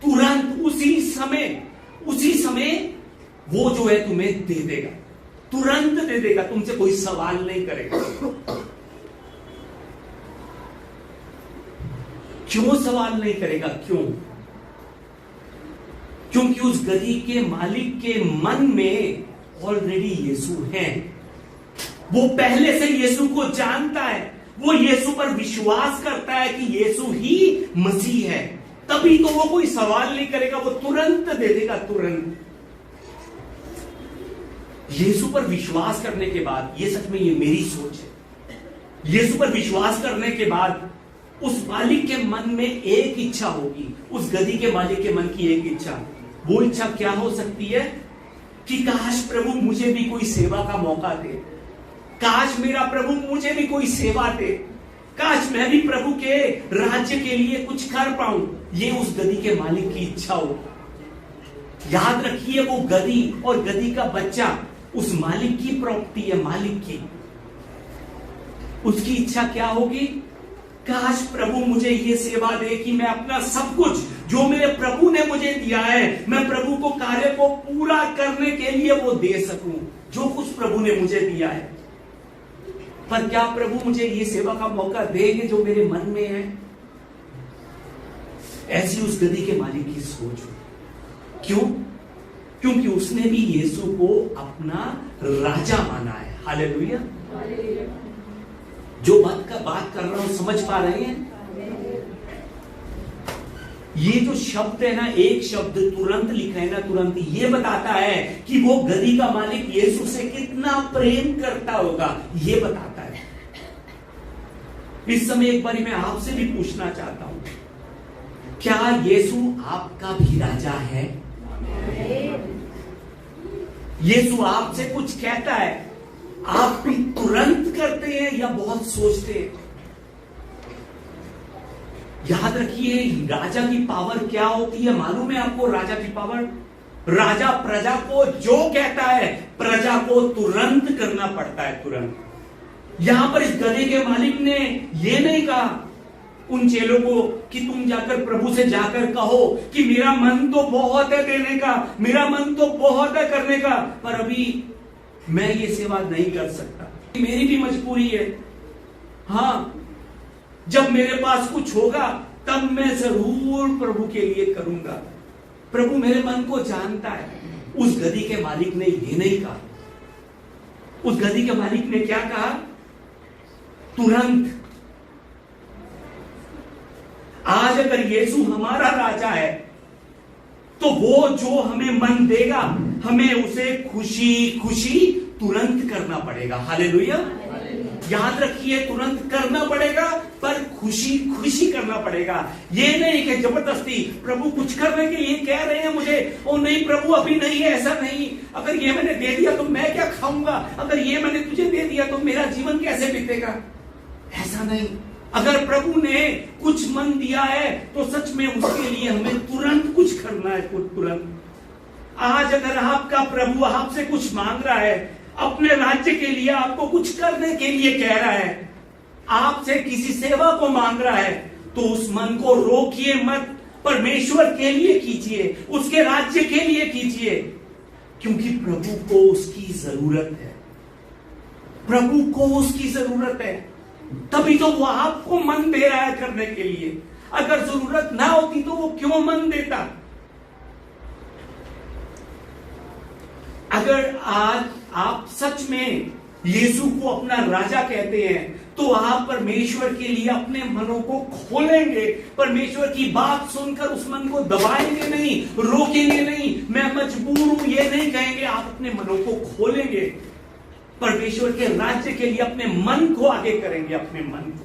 तुरंत उसी समय वो जो है तुम्हें दे देगा, तुरंत दे देगा, तुमसे कोई सवाल नहीं करेगा। क्यों सवाल नहीं करेगा? क्योंकि उस गधी के मालिक के मन में ऑलरेडी यीशु है। वो पहले से यीशु को जानता है, वो यीशु पर विश्वास करता है कि यीशु ही मसीह है, तभी तो वो कोई सवाल नहीं करेगा, वो तुरंत दे देगा, तुरंत। यीशु पर विश्वास करने के बाद, ये सच में ये मेरी सोच है, यीशु पर विश्वास करने के बाद उस मालिक के मन में एक इच्छा होगी, उस गधी के मालिक के मन की एक इच्छा। वो इच्छा क्या हो सकती है? कि काश प्रभु मुझे भी कोई सेवा का मौका दे, काश मेरा प्रभु मुझे भी कोई सेवा दे, काश मैं भी प्रभु के राज्य के लिए कुछ कर पाऊं। ये उस गधी के मालिक की इच्छा हो। याद रखिए, वो गधी और गधी का बच्चा उस मालिक की प्रॉपर्टी है, मालिक की। उसकी इच्छा क्या होगी? काश प्रभु मुझे ये सेवा दे कि मैं अपना सब कुछ जो मेरे प्रभु ने मुझे दिया है, मैं प्रभु को कार्य को पूरा करने के लिए वो दे सकूं, जो कुछ प्रभु ने मुझे दिया है। पर क्या प्रभु मुझे ये सेवा का मौका देंगे जो मेरे मन में है? ऐसी उस गधी के मालिक की सोच हो। क्यों? क्योंकि उसने भी यीशु को अपना राजा माना है। हालेलुया। जो बात कर रहा हूं समझ पा रहे हैं? ये जो शब्द है ना, एक शब्द तुरंत लिखा है ना, तुरंत ये बताता है कि वो गधी का मालिक यीशु से कितना प्रेम करता होगा, ये बताता है। इस समय एक बारी मैं आपसे भी पूछना चाहता हूं, क्या यीशु आपका भी राजा है? यीशु आपसे कुछ कहता है, आप भी तुरंत करते हैं या बहुत सोचते हैं? याद रखिए, राजा की पावर क्या होती है मालूम है आपको? राजा की पावर, राजा प्रजा को जो कहता है प्रजा को तुरंत करना पड़ता है, तुरंत। यहां पर इस गधे के मालिक ने यह नहीं कहा उन चेलों को कि तुम जाकर प्रभु से जाकर कहो कि मेरा मन तो बहुत है देने का, मेरा मन तो बहुत है करने का, पर अभी मैं ये सेवा नहीं कर सकता, मेरी भी मजबूरी है। हां, जब मेरे पास कुछ होगा तब मैं जरूर प्रभु के लिए करूंगा। प्रभु मेरे मन को जानता है। उस गधी के मालिक ने ये नहीं कहा। उस गधी के मालिक ने क्या कहा? तुरंत। आज अगर यीशु हमारा राजा है तो वो जो हमें मन देगा, हमें उसे खुशी खुशी तुरंत करना पड़ेगा। हालेलुया। याद रखिए, तुरंत करना पड़ेगा, पर खुशी खुशी करना पड़ेगा। ये नहीं कि जबरदस्ती प्रभु कुछ करने के लिए कह रहे हैं मुझे, ओ नहीं प्रभु अभी नहीं है, ऐसा नहीं। अगर ये मैंने दे दिया तो मैं क्या खाऊंगा, अगर ये मैंने तुझे दे दिया तो मेरा जीवन कैसे बीतेगा, ऐसा नहीं। अगर प्रभु ने कुछ मन दिया है तो सच में उसके लिए हमें तुरंत कुछ करना है, तुरंत। आज अगर आपका प्रभु आपसे कुछ मांग रहा है, अपने राज्य के लिए आपको कुछ करने के लिए कह रहा है, आपसे किसी सेवा को मांग रहा है, तो उस मन को रोकिए मत, परमेश्वर के लिए कीजिए, उसके राज्य के लिए कीजिए, क्योंकि प्रभु को उसकी जरूरत है। प्रभु को उसकी जरूरत है, तभी तो वो आपको मन दे रहा है करने के लिए। अगर जरूरत ना होती तो वो क्यों मन देता? अगर आज आप सच में यीशु को अपना राजा कहते हैं तो आप परमेश्वर के लिए अपने मनों को खोलेंगे। परमेश्वर की बात सुनकर उस मन को दबाएंगे नहीं, रोकेंगे नहीं, मैं मजबूर हूं ये नहीं कहेंगे। आप अपने मनों को खोलेंगे, परमेश्वर के राज्य के लिए अपने मन को आगे करेंगे, अपने मन को।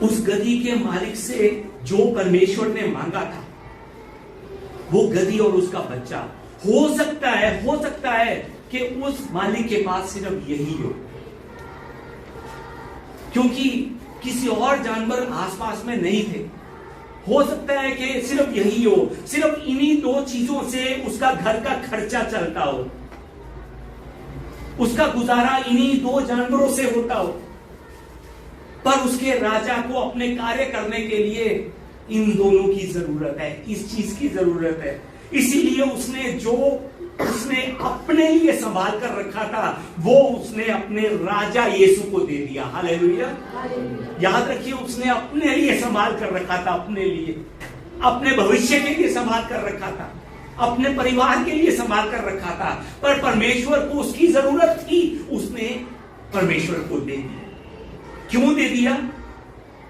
उस गधी के मालिक से जो परमेश्वर ने मांगा था, वो गधी और उसका बच्चा, हो सकता है कि उस मालिक के पास सिर्फ यही हो, क्योंकि किसी और जानवर आसपास में नहीं थे। हो सकता है कि सिर्फ यही हो, सिर्फ इन्हीं दो चीजों से उसका घर का खर्चा चलता हो, उसका गुजारा इन्हीं दो जानवरों से होता हो। पर उसके राजा को अपने कार्य करने के लिए इन दोनों की जरूरत है, इस चीज की जरूरत है। इसीलिए उसने अपने लिए संभाल कर रखा था, वो उसने अपने राजा यीशु को दे दिया। हालेलुया। याद रखिए, उसने अपने लिए संभाल कर रखा था, अपने लिए, अपने भविष्य के लिए संभाल कर रखा था, अपने परिवार के लिए संभाल कर रखा था। पर परमेश्वर को उसकी जरूरत थी, उसने परमेश्वर को दे दिया। क्यों दे दिया?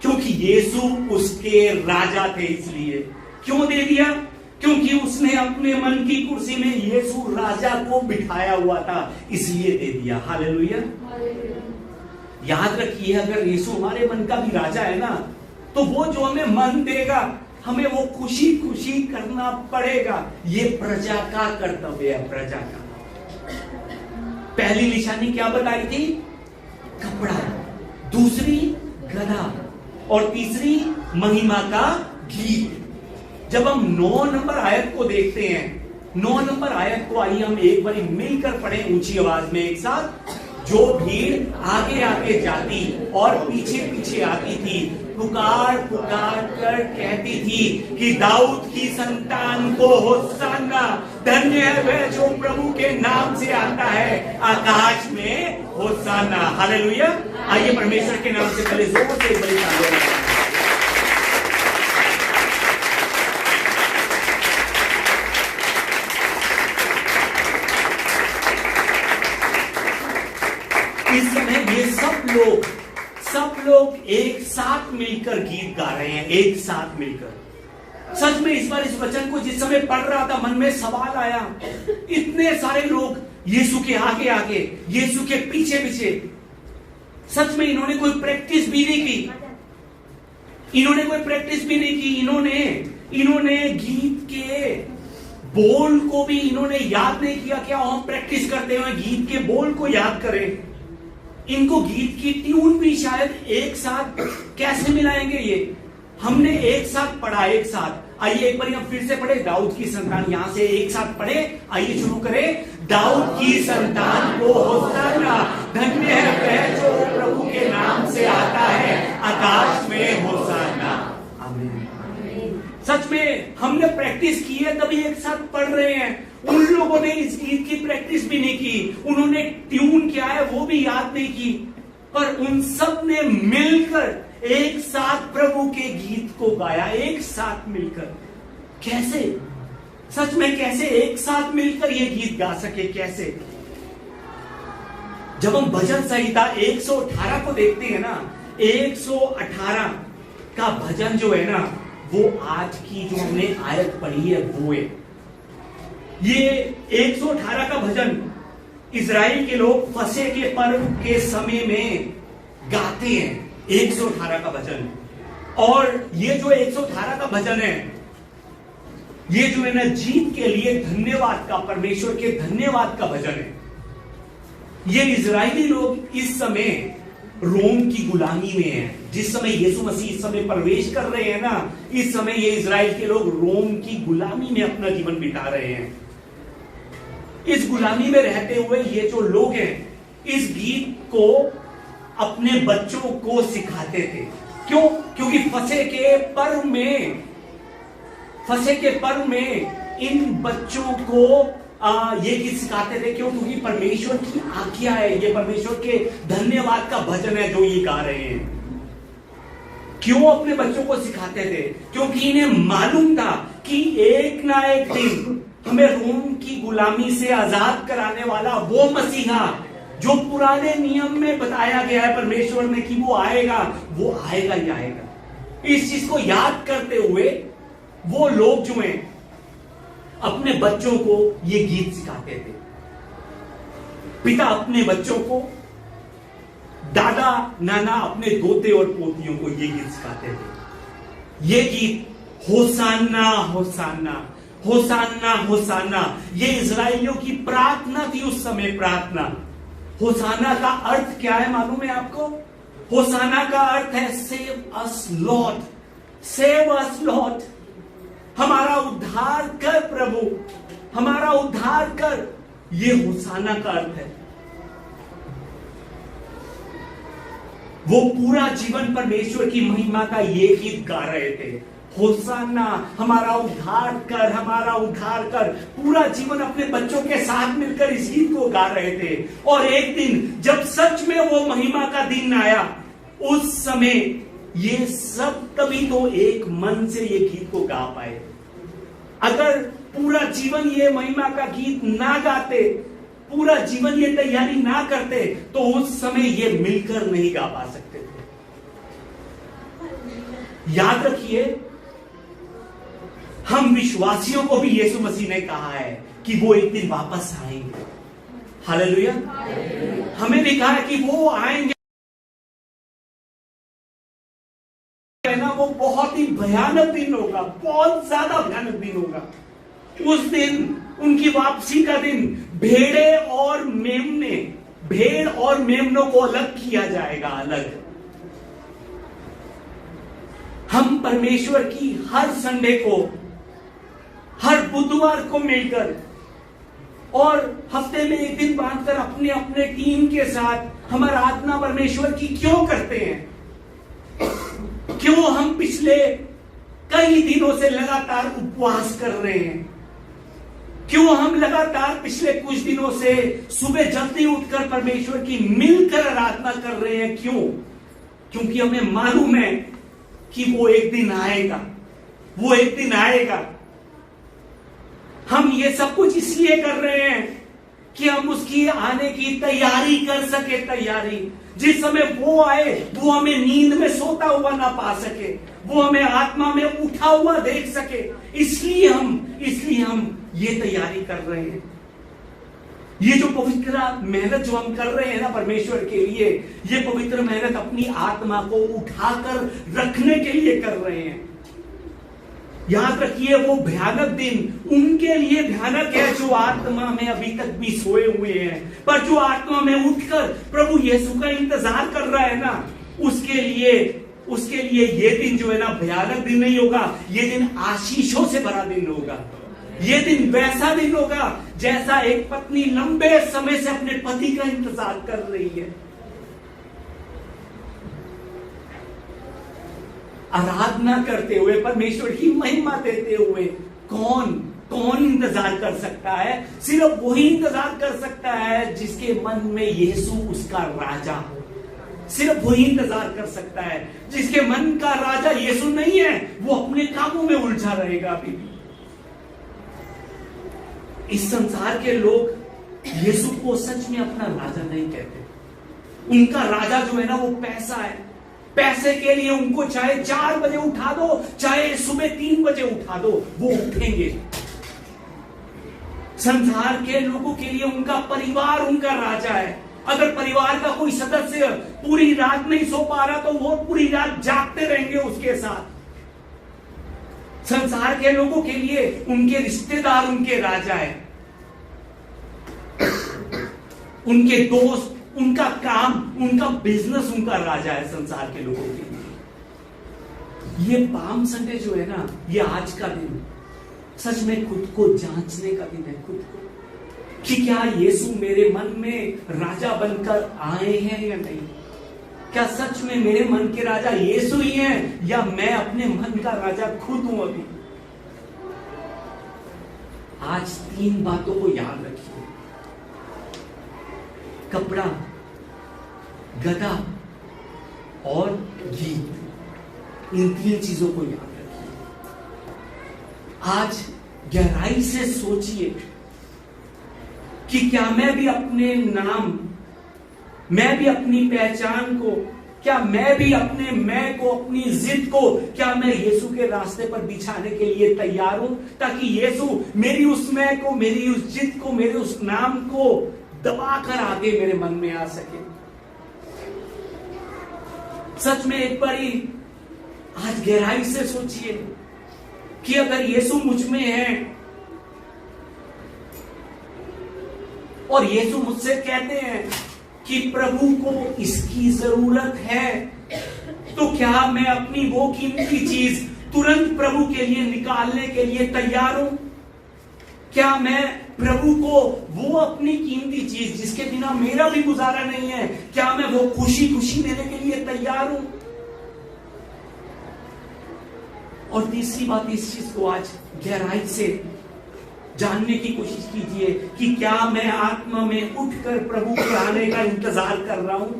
क्योंकि यीशु उसके राजा थे, इसलिए। क्यों दे दिया? क्योंकि उसने अपने मन की कुर्सी में यीशु राजा को बिठाया हुआ था, इसलिए दे दिया। हालेलुया। याद रखिए, अगर यीशु हमारे मन का भी राजा है ना, तो वो जो हमें मन देगा, हमें वो खुशी खुशी करना पड़ेगा। ये प्रजा का कर्तव्य है, प्रजा का। पहली निशानी क्या बताई थी? कपड़ा, दूसरी गधा, और तीसरी महिमा का गीत। जब हम 9 नंबर आयत को देखते हैं, 9 नंबर आयत को आइए हम एक बार मिलकर पढ़ें ऊंची आवाज में एक साथ। जो भीड़ आगे आगे जाती और पीछे पीछे आती थी, पुकार पुकार कर कहती थी कि दाऊद की संतान को होशाना, धन्य है वह जो प्रभु के नाम से आता है, आकाश में होशाना। हालेलुया। आइए परमेश्वर के नाम से पहले जोर से बड़ी तालियां। इस समय ये सब लोग एक साथ मिलकर गीत गा रहे हैं, एक साथ मिलकर। सच में इस बार इस वचन को जिस समय पढ़ रहा था, मन में सवाल आया, इतने सारे लोग यीशु के आगे आगे, यीशु के पीछे पीछे। सच में इन्होंने कोई प्रैक्टिस भी नहीं की, इन्होंने गीत के बोल को भी इन्होंने याद नहीं किया। क्या हम प्रैक्टिस करते हुए गीत के बोल को याद करें? इनको गीत की ट्यून भी शायद एक साथ कैसे मिलाएंगे? ये हमने एक साथ पढ़ा, एक साथ। आइए एक बार हम फिर से पढ़े, दाऊद की संतान, यहां से एक साथ पढ़े। आइए शुरू करें। दाऊद की संतान को होशाना, धन्य है वह जो प्रभु के नाम से आता है, आकाश में होशाना। आमीन। सच में हमने प्रैक्टिस की है, तभी एक साथ पढ़ रहे हैं। उन लोगों ने इस गीत की प्रैक्टिस भी नहीं की, उन्होंने ट्यून क्या है वो भी याद नहीं की, पर उन सब ने मिलकर एक साथ प्रभु के गीत को गाया, एक साथ मिलकर। कैसे? सच में कैसे एक साथ मिलकर ये गीत गा सके? कैसे? जब हम भजन संहिता 118 को देखते हैं ना, 118 का भजन जो है ना, वो आज की जो हमने आयत पढ़ी है वो है। ये 118 का भजन इजराइल के लोग फसह के पर्व के समय में गाते हैं, 118 का भजन। और ये जो 118 का भजन है, ये जो है ना जीत के लिए धन्यवाद का, परमेश्वर के धन्यवाद का भजन है। ये इजरायली लोग इस समय रोम की गुलामी में है। जिस समय यीशु मसीह इस समय प्रवेश कर रहे हैं ना, इस समय ये इजराइल के लोग रोम की गुलामी में अपना जीवन बिता रहे हैं। इस गुलामी में रहते हुए ये जो लोग हैं, इस गीत को अपने बच्चों को सिखाते थे। क्यों? क्योंकि फसह के पर्व में इन बच्चों को ये गीत सिखाते थे। क्यों? क्योंकि परमेश्वर की आज्ञा है, ये परमेश्वर के धन्यवाद का भजन है जो ये गा रहे हैं। क्यों अपने बच्चों को सिखाते थे? क्योंकि इन्हें मालूम था कि एक ना एक दिन हमें रोम की गुलामी से आजाद कराने वाला वो मसीहा जो पुराने नियम में बताया गया है परमेश्वर ने कि वो आएगा ही आएगा। इस चीज को याद करते हुए वो लोग जो हैं अपने बच्चों को ये गीत सिखाते थे। पिता अपने बच्चों को, दादा नाना अपने दोते और पोतियों को ये गीत सिखाते थे। ये गीत होशाना होशाना होशाना होशाना, ये इजराइलियों की प्रार्थना थी उस समय, प्रार्थना। होशाना का अर्थ क्या है मालूम है आपको? होशाना का अर्थ है save us Lord, save us Lord, हमारा उद्धार कर प्रभु, हमारा उद्धार कर। ये होशाना का अर्थ है। वो पूरा जीवन परमेश्वर की महिमा का ये गीत गा रहे थे, होसाना हमारा उद्धार कर, हमारा उद्धार कर। पूरा जीवन अपने बच्चों के साथ मिलकर इस गीत को गा रहे थे। और एक दिन जब सच में वो महिमा का दिन आया, उस समय ये सब तभी तो एक मन से ये गीत को गा पाए। अगर पूरा जीवन ये महिमा का गीत ना गाते, पूरा जीवन ये तैयारी ना करते, तो उस समय ये मिलकर नहीं गा पा सकते थे। याद रखिए, हम विश्वासियों को भी यीशु मसीह ने कहा है कि वो एक दिन वापस आएंगे। हालेलुया। हमें भी कहा है कि वो आएंगे ना, वो बहुत ही भयानक दिन होगा, बहुत ज्यादा भयानक दिन होगा। उस दिन, उनकी वापसी का दिन, भेड़ और मेमनों को अलग किया जाएगा, अलग। हम परमेश्वर की हर संडे को, हर बुधवार को मिलकर और हफ्ते में एक दिन बांटकर अपने अपने टीम के साथ हम आराधना परमेश्वर की क्यों करते हैं? क्यों हम पिछले कई दिनों से लगातार उपवास कर रहे हैं? क्यों हम लगातार पिछले कुछ दिनों से सुबह जल्दी उठकर परमेश्वर की मिलकर आराधना कर रहे हैं? क्यों? क्योंकि हमें मालूम है कि वो एक दिन आएगा, वो एक दिन आएगा। हम ये सब कुछ इसलिए कर रहे हैं कि हम उसकी आने की तैयारी कर सके। तैयारी, जिस समय वो आए, वो हमें नींद में सोता हुआ ना पा सके, वो हमें आत्मा में उठा हुआ देख सके। इसलिए हम ये तैयारी कर रहे हैं। ये जो पवित्र मेहनत जो हम कर रहे हैं ना परमेश्वर के लिए, ये पवित्र मेहनत अपनी आत्मा को उठाकर रखने के लिए कर रहे हैं। याद रखिए, वो भयानक दिन उनके लिए भयानक है जो आत्मा में अभी तक भी सोए हुए हैं, पर जो आत्मा में उठकर प्रभु यीशु का इंतजार कर रहा है ना, उसके लिए ये दिन जो है ना भयानक दिन नहीं होगा। ये दिन आशीषों से भरा दिन होगा। ये दिन वैसा दिन होगा जैसा एक पत्नी लंबे समय से अपने पति का इंतजार कर रही है। आराधना करते हुए, परमेश्वर की महिमा देते हुए कौन इंतजार कर सकता है? सिर्फ वही इंतजार कर सकता है जिसके मन में यीशु उसका राजा हो। सिर्फ वही इंतजार कर सकता है जिसके मन का राजा यीशु नहीं है, वो अपने कामों में उलझा रहेगा अभी भी। इस संसार के लोग यीशु को सच में अपना राजा नहीं कहते। उनका राजा जो है ना वो पैसा है। पैसे के लिए उनको चाहे 4 बजे उठा दो, चाहे सुबह 3 बजे उठा दो, वो उठेंगे। संसार के लोगों के लिए उनका परिवार उनका राजा है। अगर परिवार का कोई सदस्य पूरी रात नहीं सो पा रहा तो वो पूरी रात जागते रहेंगे उसके साथ। संसार के लोगों के लिए उनके रिश्तेदार उनके राजा है, उनके दोस्त, उनका काम, उनका बिजनेस उनका राजा है। संसार के लोगों के लिए ये पाम संडे जो है ना, ये आज का दिन सच में खुद को जांचने का दिन है। खुद को कि क्या यीशु मेरे मन में राजा बनकर आए हैं या नहीं? क्या सच में मेरे मन के राजा यीशु ही हैं या मैं अपने मन का राजा खुद हूं? अभी आज 3 बातों को याद रखिए। कपड़ा, गधा और गीत, इन 3 चीजों को याद रखिए। आज गहराई से सोचिए कि क्या मैं भी अपने नाम, मैं भी अपनी पहचान को, क्या मैं भी अपने मैं को, अपनी जिद को, क्या मैं यीशु के रास्ते पर बिछाने के लिए तैयार हूं, ताकि यीशु मेरी उस मैं को, मेरी उस जिद को, मेरे उस नाम को दबाकर आगे मेरे मन में आ सके। सच में एक बारी आज गहराई से सोचिए कि अगर यीशु मुझ में है और यीशु मुझसे कहते हैं कि प्रभु को इसकी जरूरत है, तो क्या मैं अपनी वो कीमती चीज तुरंत प्रभु के लिए निकालने के लिए तैयार हूं? क्या मैं प्रभु को वो अपनी कीमती चीज जिसके बिना मेरा भी गुजारा नहीं है, क्या मैं वो खुशी खुशी देने के लिए तैयार हूं? और तीसरी बात, इस चीज को आज गहराई से जानने की कोशिश कीजिए कि क्या मैं आत्मा में उठकर प्रभु के आने का इंतजार कर रहा हूं?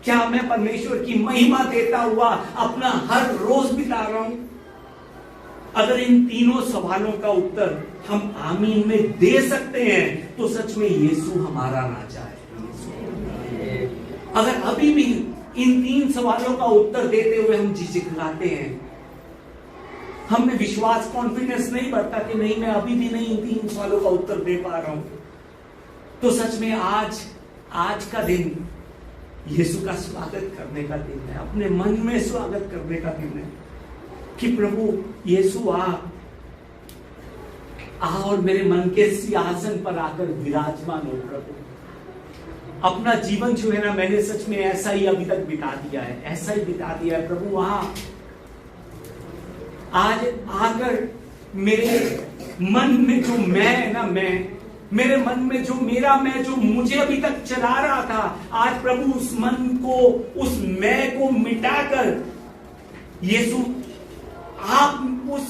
क्या मैं परमेश्वर की महिमा देता हुआ अपना हर रोज बिता रहा हूं? अगर इन तीनों सवालों का उत्तर हम आमीन में दे सकते हैं तो सच में यीशु हमारा राजा है। अगर अभी भी इन 3 सवालों का उत्तर देते हुए हम झिझकिलाते हैं, हमें विश्वास कॉन्फिडेंस नहीं बढ़ता कि नहीं, मैं अभी भी नहीं इन 3 सवालों का उत्तर दे पा रहा हूं, तो सच में आज का दिन यीशु का स्वागत करने का दिन है, अपने मन में स्वागत करने का दिन है कि प्रभु यीशु आ और मेरे मन के सिंहासन पर आकर विराजमान हो। प्रभु अपना जीवन जो है ना, मैंने सच में ऐसा ही अभी तक बिता दिया है, ऐसा ही बिता दिया है। प्रभु आज आकर मेरे मन में जो मैं है ना, मेरे मन में जो मेरा मैं जो मुझे अभी तक चला रहा था, आज प्रभु उस मन को, उस मैं को मिटाकर यीशु आप उस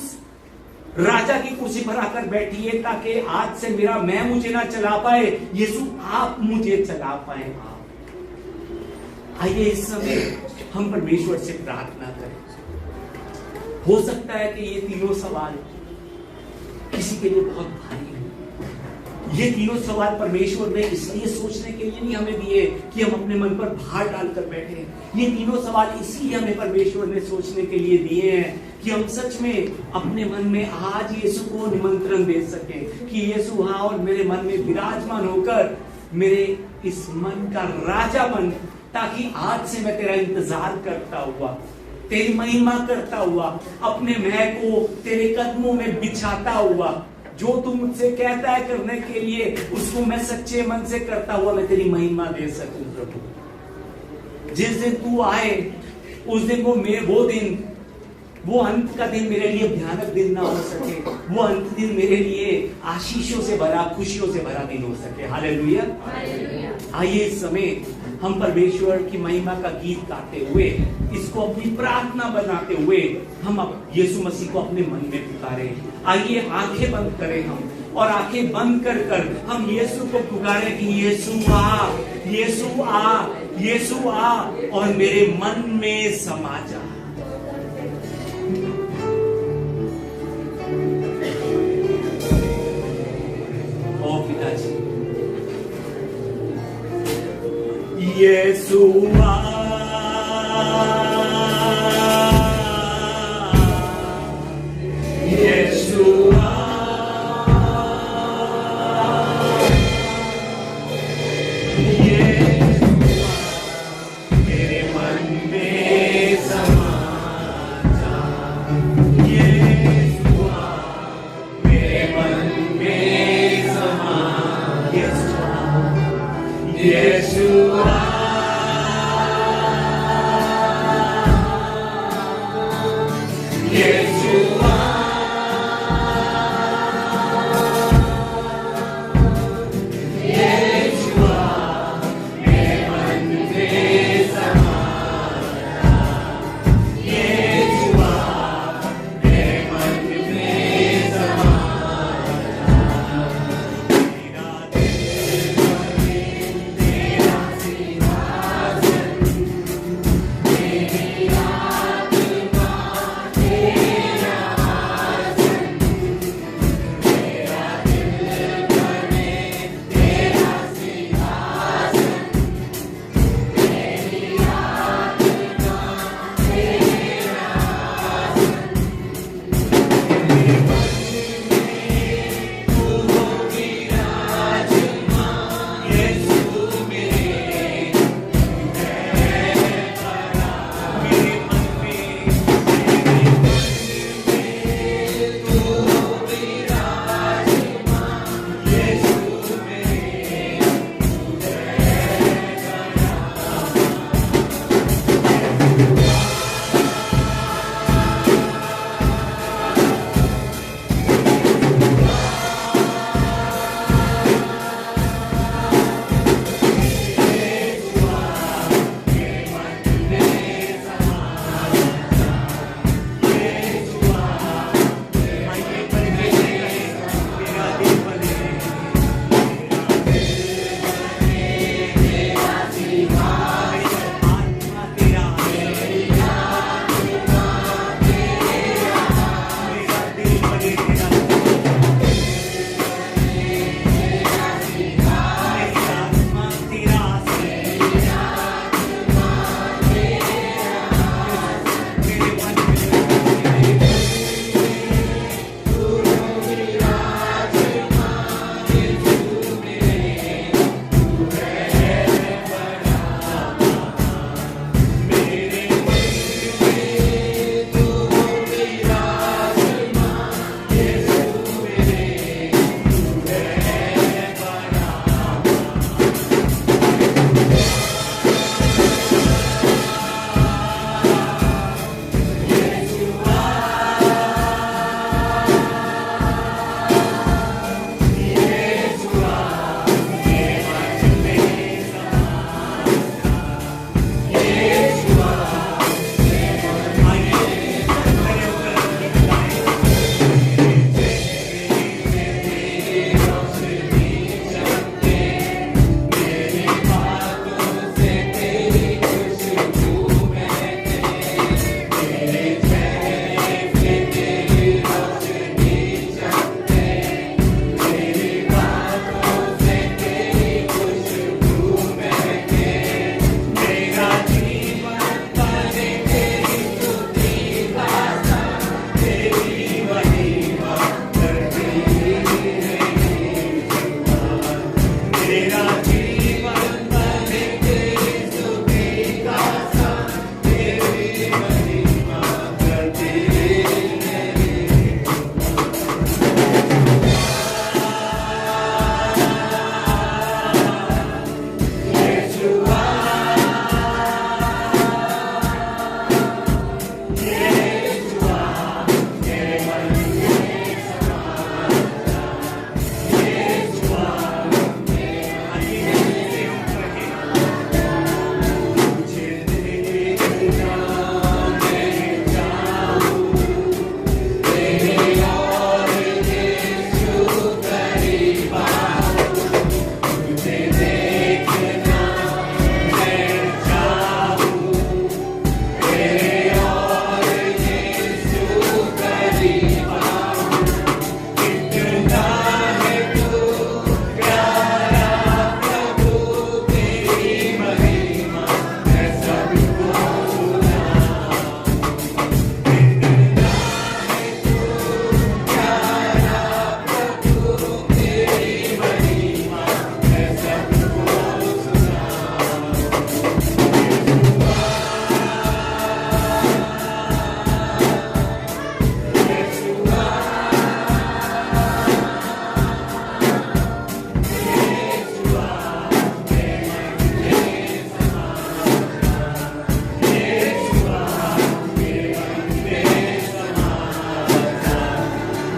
राजा की कुर्सी पर आकर बैठिए, ताकि आज से मेरा मैं मुझे ना चला पाए, यीशु आप मुझे चला पाए। आप आइए इस समय हम परमेश्वर से प्रार्थना करें। हो सकता है कि ये तीनों सवाल किसी के लिए बहुत भारी है। ये तीनों सवाल परमेश्वर ने इसलिए सोचने के लिए नहीं हमें दिए कि हम अपने मन पर भार डालकर बैठे। ये तीनों सवाल इसलिए हमें परमेश्वर ने सोचने के लिए दिए हैं कि हम सच में अपने मन में आज यीशु को निमंत्रण दे सकें कि यीशु हाँ और मेरे मन में विराजमान होकर मेरे इस मन का राजा बन, ताकि आज से मैं तेरा इंतजार करता हुआ, तेरी महिमा करता हुआ, अपने मैं को तेरे कदमों में बिछाता हुआ, जो तू मुझसे कहता है करने के लिए उसको मैं सच्चे मन से करता हुआ मैं तेरी महिमा दे सकूं। प्रभु जिस दिन तू आए उस दिन वो अंत का दिन मेरे लिए भयानक दिन ना हो सके, वो अंत दिन मेरे लिए आशीषों से भरा, खुशियों से भरा दिन हो सके। हालेलुया। आइए इस समय हम परमेश्वर की महिमा का गीत गाते हुए, इसको अपनी प्रार्थना बनाते हुए हम यीशु मसीह को अपने मन में पुकारें। आइए आंखें बंद करें हम, और आंखें बंद कर हम यीशु को पुकारें कि यीशु आ, यीशु आ, यीशु आ और मेरे मन में समा जा। ओ पिताजी, यीशु आ, यीशु आ, मेरे मन में समा जा। यीशु आ, मेरे मन में समा। यीशु आ, यीशु आ,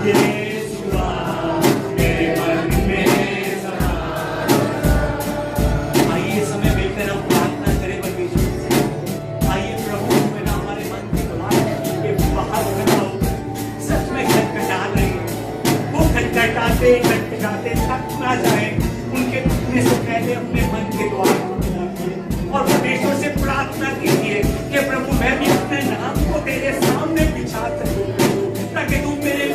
यीशुआ मेरे मन में समा। आइए समय मिलकर हम प्रार्थना करें परमेश्वर से। आइए प्रभु में ना हमारे मन की बात के बाहर खड़ा होकर सच में खटखटा रहे हैं। वो खटखटाते खटखटाते थक ना जाए, उनके टूटने से पहले अपने मन के द्वार और परमेश्वर से प्रार्थना कीजिए कि प्रभु मैं भी अपने नाम को तेरे सामने बिछा सकूं, ताकि तू मेरे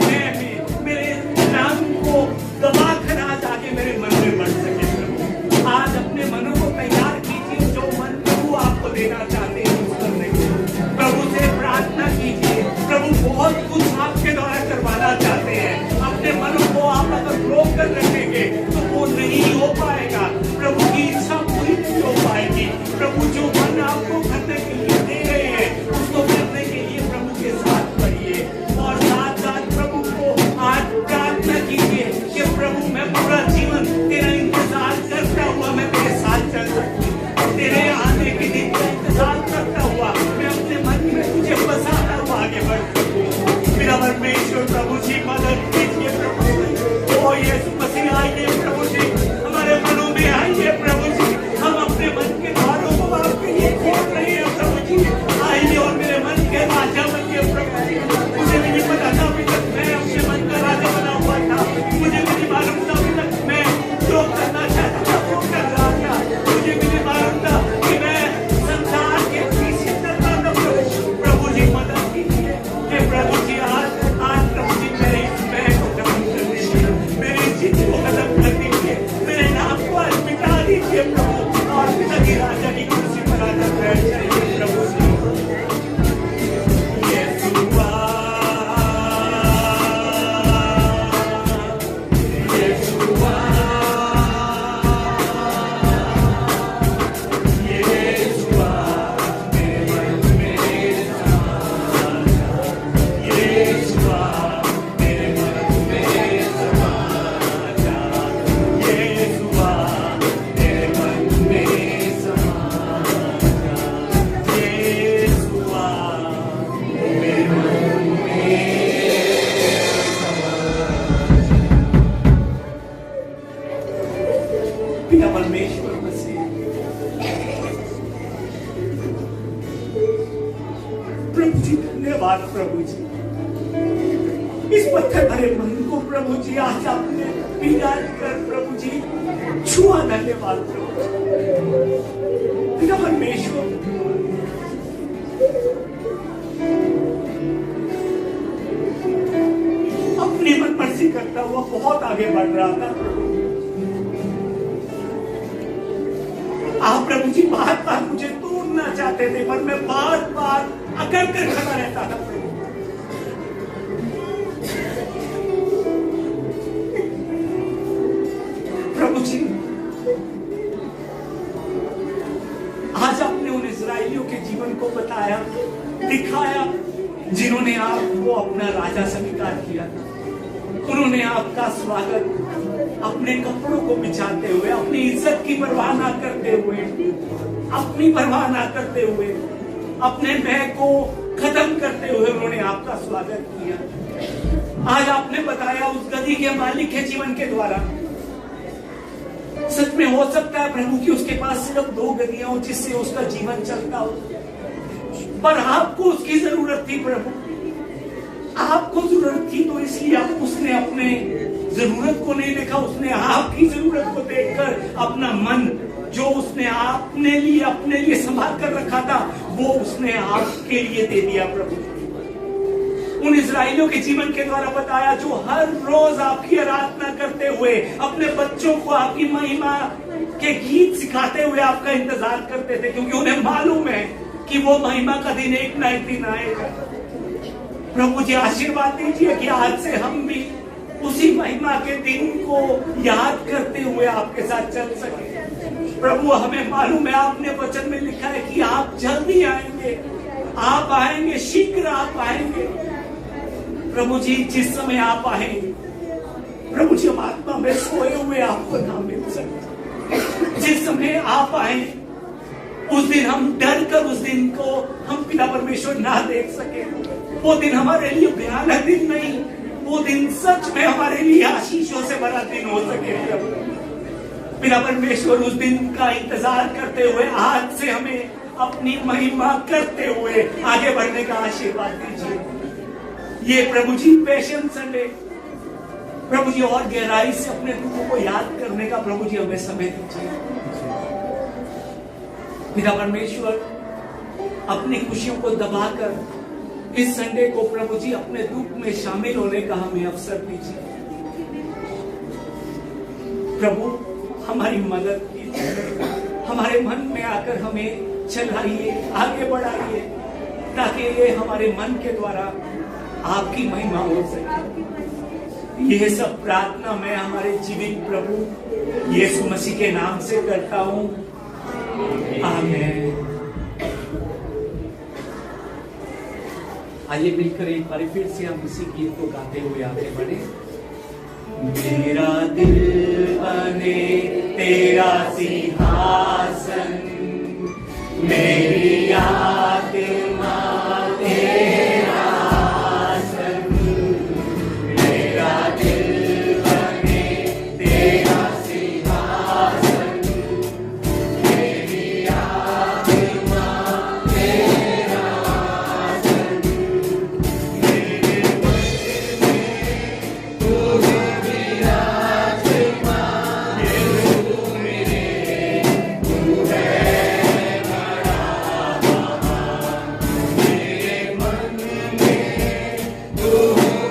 मेरे नाम को दबा कर आज आगे मेरे मन में बढ़ सके। प्रभु आज अपने मनों को तैयार कीजिए, जो मन प्रभु आपको देना चाहते हैं उस करने को प्रभु से प्रार्थना कीजिए। प्रभु बहुत कुछ आपके द्वारा करवाना चाहते हैं। अपने मनों को आप अगर रोक कर रखेंगे तो वो नहीं हो पाएगा, प्रभु की इच्छा पूरी नहीं हो पाएगी। प्रभु जो मन आपको करने के लिए दे रहे हैं उसको करने के लिए प्रभु के साथ बढ़िए और साथ साथ प्रभु को आज प्रार्थना कीजिए कि प्रभु मैं पूरा जीवन तेरा इंतजार करता हुआ मैं तेरे साथ चल सकूं। तेरे आने के दिन का इंतजार करता हुआ मैं अपने मन में तुझे बसाता हुआ आगे बढ़ सकूं। मेरा परमेश्वर प्रभु जी मदद कीजिए। प्रभु ओ यीशु मसीह आइए प्रभु जी, हमारे मनों में आइए प्रभु जी। हम अपने मन के द्वारों को आपके लिए खोल रहे हैं प्रभु जी। आइए और मेरे मन के राजा बनिए प्रभु जी। मुझे भी नहीं पता था अभी तक मैं अपने मन का राजा बना हुआ था। मुझे भी नहीं मालूम था अभी तक मैं जो करना चाहता था वो कर रहा था। मुझे भी नहीं मालूम था कि मैं संसार के पीछे चलता था। प्रभु जी मदद कीजिए कि प्रभु जी आज प्रभु जी मेरे मैं को खत्म कर दीजिए, मेरी जिद को खत्म कर दीजिए, मेरे नाम को आज मिटा दीजिए प्रभु और पिता की राजा की कुर्सी पर आकर बैठ जाइए प्रभु जी। यीशुआ यीशुआ यीशुआ मेरे मन में समा जा। यीशुआ मेरे मन में समा जा। यीशुआ मेरे मन में समा जा। यीशुआ मेरे मन में पिता परमेश्वर मसीह प्रभु जी धन्यवाद प्रभु जी। इस पत्थर भरे मन को प्रभु जी आज आपने पीड़ा कर प्रभु जी छुआ। धन्यवाद प्रभु जी। पिता परमेश्वर अपनी मन मर्जी करता हुआ बहुत आगे बढ़ रहा था। आप प्रभु जी बार बार मुझे तोड़ना चाहते थे, पर मैं बार बार अकड़ कर खड़ा रहता था प्रभु। प्रभु जी आज आपने उन इस्राएलियों के जीवन को बताया, दिखाया, जिन्होंने आपको अपना राजा स्वीकार किया। उन्होंने आपका स्वागत अपने कपड़ों को बिछाते हुए, अपनी इज्जत की परवाह ना करते हुए, अपनी परवाह ना करते हुए, अपने मैं को खत्म करते हुए उन्होंने आपका स्वागत किया। आज आपने बताया उस गधी के मालिक के जीवन के द्वारा। सच में हो सकता है प्रभु कि उसके पास सिर्फ 2 गधियां हो जिससे उसका जीवन चलता हो, पर आपको उसकी जरूरत थी प्रभु। आपको जरूरत थी तो इसलिए उसने अपने जरूरत को नहीं देखा, उसने आपकी जरूरत को देखकर अपना मन जो उसने आपने लिए अपने लिए संभाल कर रखा था वो उसने आपके लिए दे दिया प्रभु। उन इस्राएलियों के जीवन के द्वारा बताया जो हर रोज आपकी आराधना करते हुए अपने बच्चों को आपकी महिमा के गीत सिखाते हुए आपका इंतजार करते थे, क्योंकि उन्हें मालूम है कि वो महिमा का दिन एक ना एक दिन आएगा। प्रभु जी आशीर्वाद दीजिए कि आज से हम भी उसी महिमा के दिन को याद करते हुए आपके साथ चल सके। प्रभु हमें मालूम है आपने वचन में लिखा है कि आप जल्दी आएंगे, आप आएंगे, शीघ्र आप आएंगे। प्रभु जी जिस समय आप आएंगे प्रभु जी हम आत्मा में सोए हुए आपको ना मिल सकते। जिस समय आप आए उस दिन हम डर कर उस दिन को हम पिता परमेश्वर ना देख सके। वो दिन हमारे लिए भयानक दिन नहीं, वो दिन सच में हमारे लिए आशीषों से भरा दिन हो सके प्रभु। पिता परमेश्वर, उस दिन का इंतजार करते हुए आज से हमें अपनी महिमा करते हुए आगे बढ़ने का आशीर्वाद दीजिए। ये प्रभु जी पैशन संडे, प्रभु जी और गहराई से अपने दुखों को याद करने का प्रभु जी हमें समय दीजिए। पिता परमेश्वर, अपनी खुशियों को दबाकर इस संडे को प्रभु जी अपने दुख में शामिल होने का हमें अवसर दीजिए। प्रभु हमारी मदद कीजिए, हमारे मन में आकर हमें चलाइए, आगे बढ़ाइए, ताकि ये हमारे मन के द्वारा आपकी महिमा हो सके। यह सब प्रार्थना मैं हमारे जीवित प्रभु यीशु मसीह के नाम से करता हूं, आमीन। आइए मिलकर एक बार फिर से हम इसी गीत को गाते हुए आगे बढ़े। मेरा दिल बने तेरा सिंहासन, मेरी आत्मा तेरा आसन। मेरा दिल बने तेरा सिंहासन, मेरी आत्मा तेरा आसन। मेरे मन में तू विराजमान, यीशु मेरे, तू है बड़ा महान। मेरे मन में तू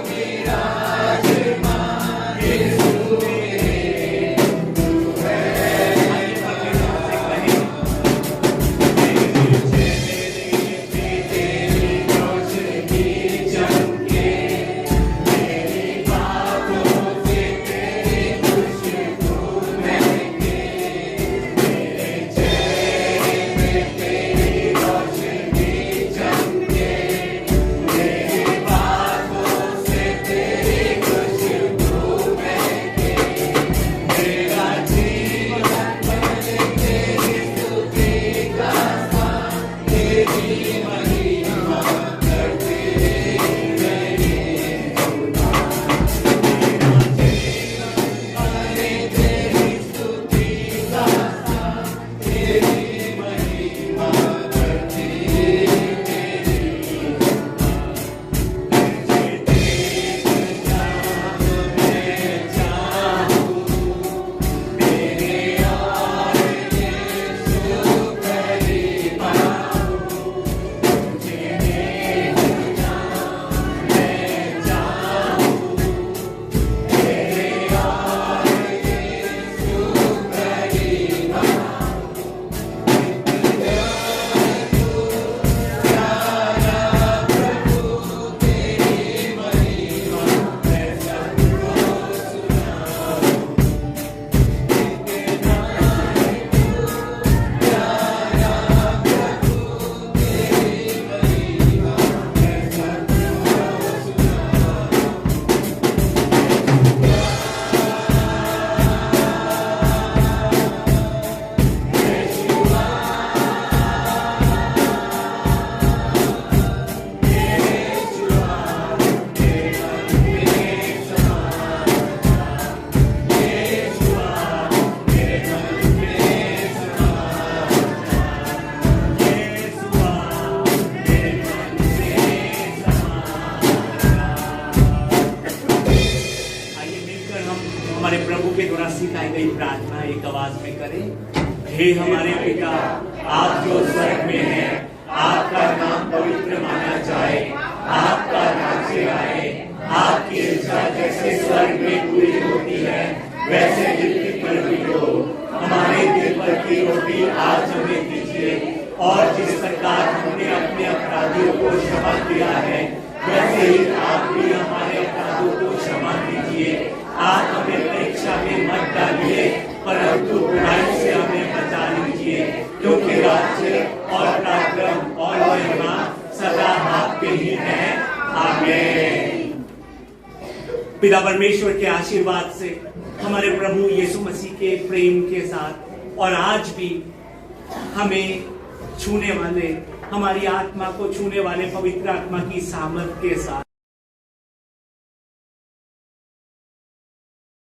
विराजमान, यीशु मेरे, तू है बड़ा तेरी रोशनी चमके, मेरी बातों से तेरी खुशबू महके। मेरे चेहरे पे तेरी रोशनी चमके, मेरी बातों से तेरी खुशबू महके। मेरा जीवन बने तेरी स्तुति का स्थान, तेरी महिमा करते मेरी जुबान। मेरा जीवन बने तेरी स्तुति का स्थान, तेरी महिमा करते मेरी जुबान। तुझे देख जाऊं मैं चाहूं, तेरे और यीशु करीब आऊं। तुझे देख जाऊं मैं चाहूं, तेरे और यीशु करीब आऊं। प्यारा प्रभु तेरी महिमा मैं सबको सुनाऊं। आइए मिलकर हम हमारे प्रभु के द्वारा सिखाई गई प्रार्थना एक आवाज में करें। हे हमारे पिता, आप जो स्वर्ग में हैं, आपका नाम पवित्र माना जाए, आपका राज्य आए, आपकी इच्छा जैसे स्वर्ग में पूरी होती है वैसे पृथ्वी पर भी हो। हमारे दिल पर की रोटी आज हमें दीजिए, और जिस प्रकार हमने अपने अपराधियों को क्षमा किया है, वैसे ही आप भी हमारे अपराधों को क्षमा कीजिए। आप हमें परीक्षा में मत डालिए, परंतु बुराई से हमें बचा लीजिए, क्योंकि राज्य और पराक्रम और महिमा सदा आपके ही है। आमीन। पिता परमेश्वर के आशीर्वाद से, हमारे प्रभु यीशु मसीह के प्रेम के साथ, और आज भी हमें छूने वाले, हमारी आत्मा को छूने वाले पवित्र आत्मा की सामर्थ के साथ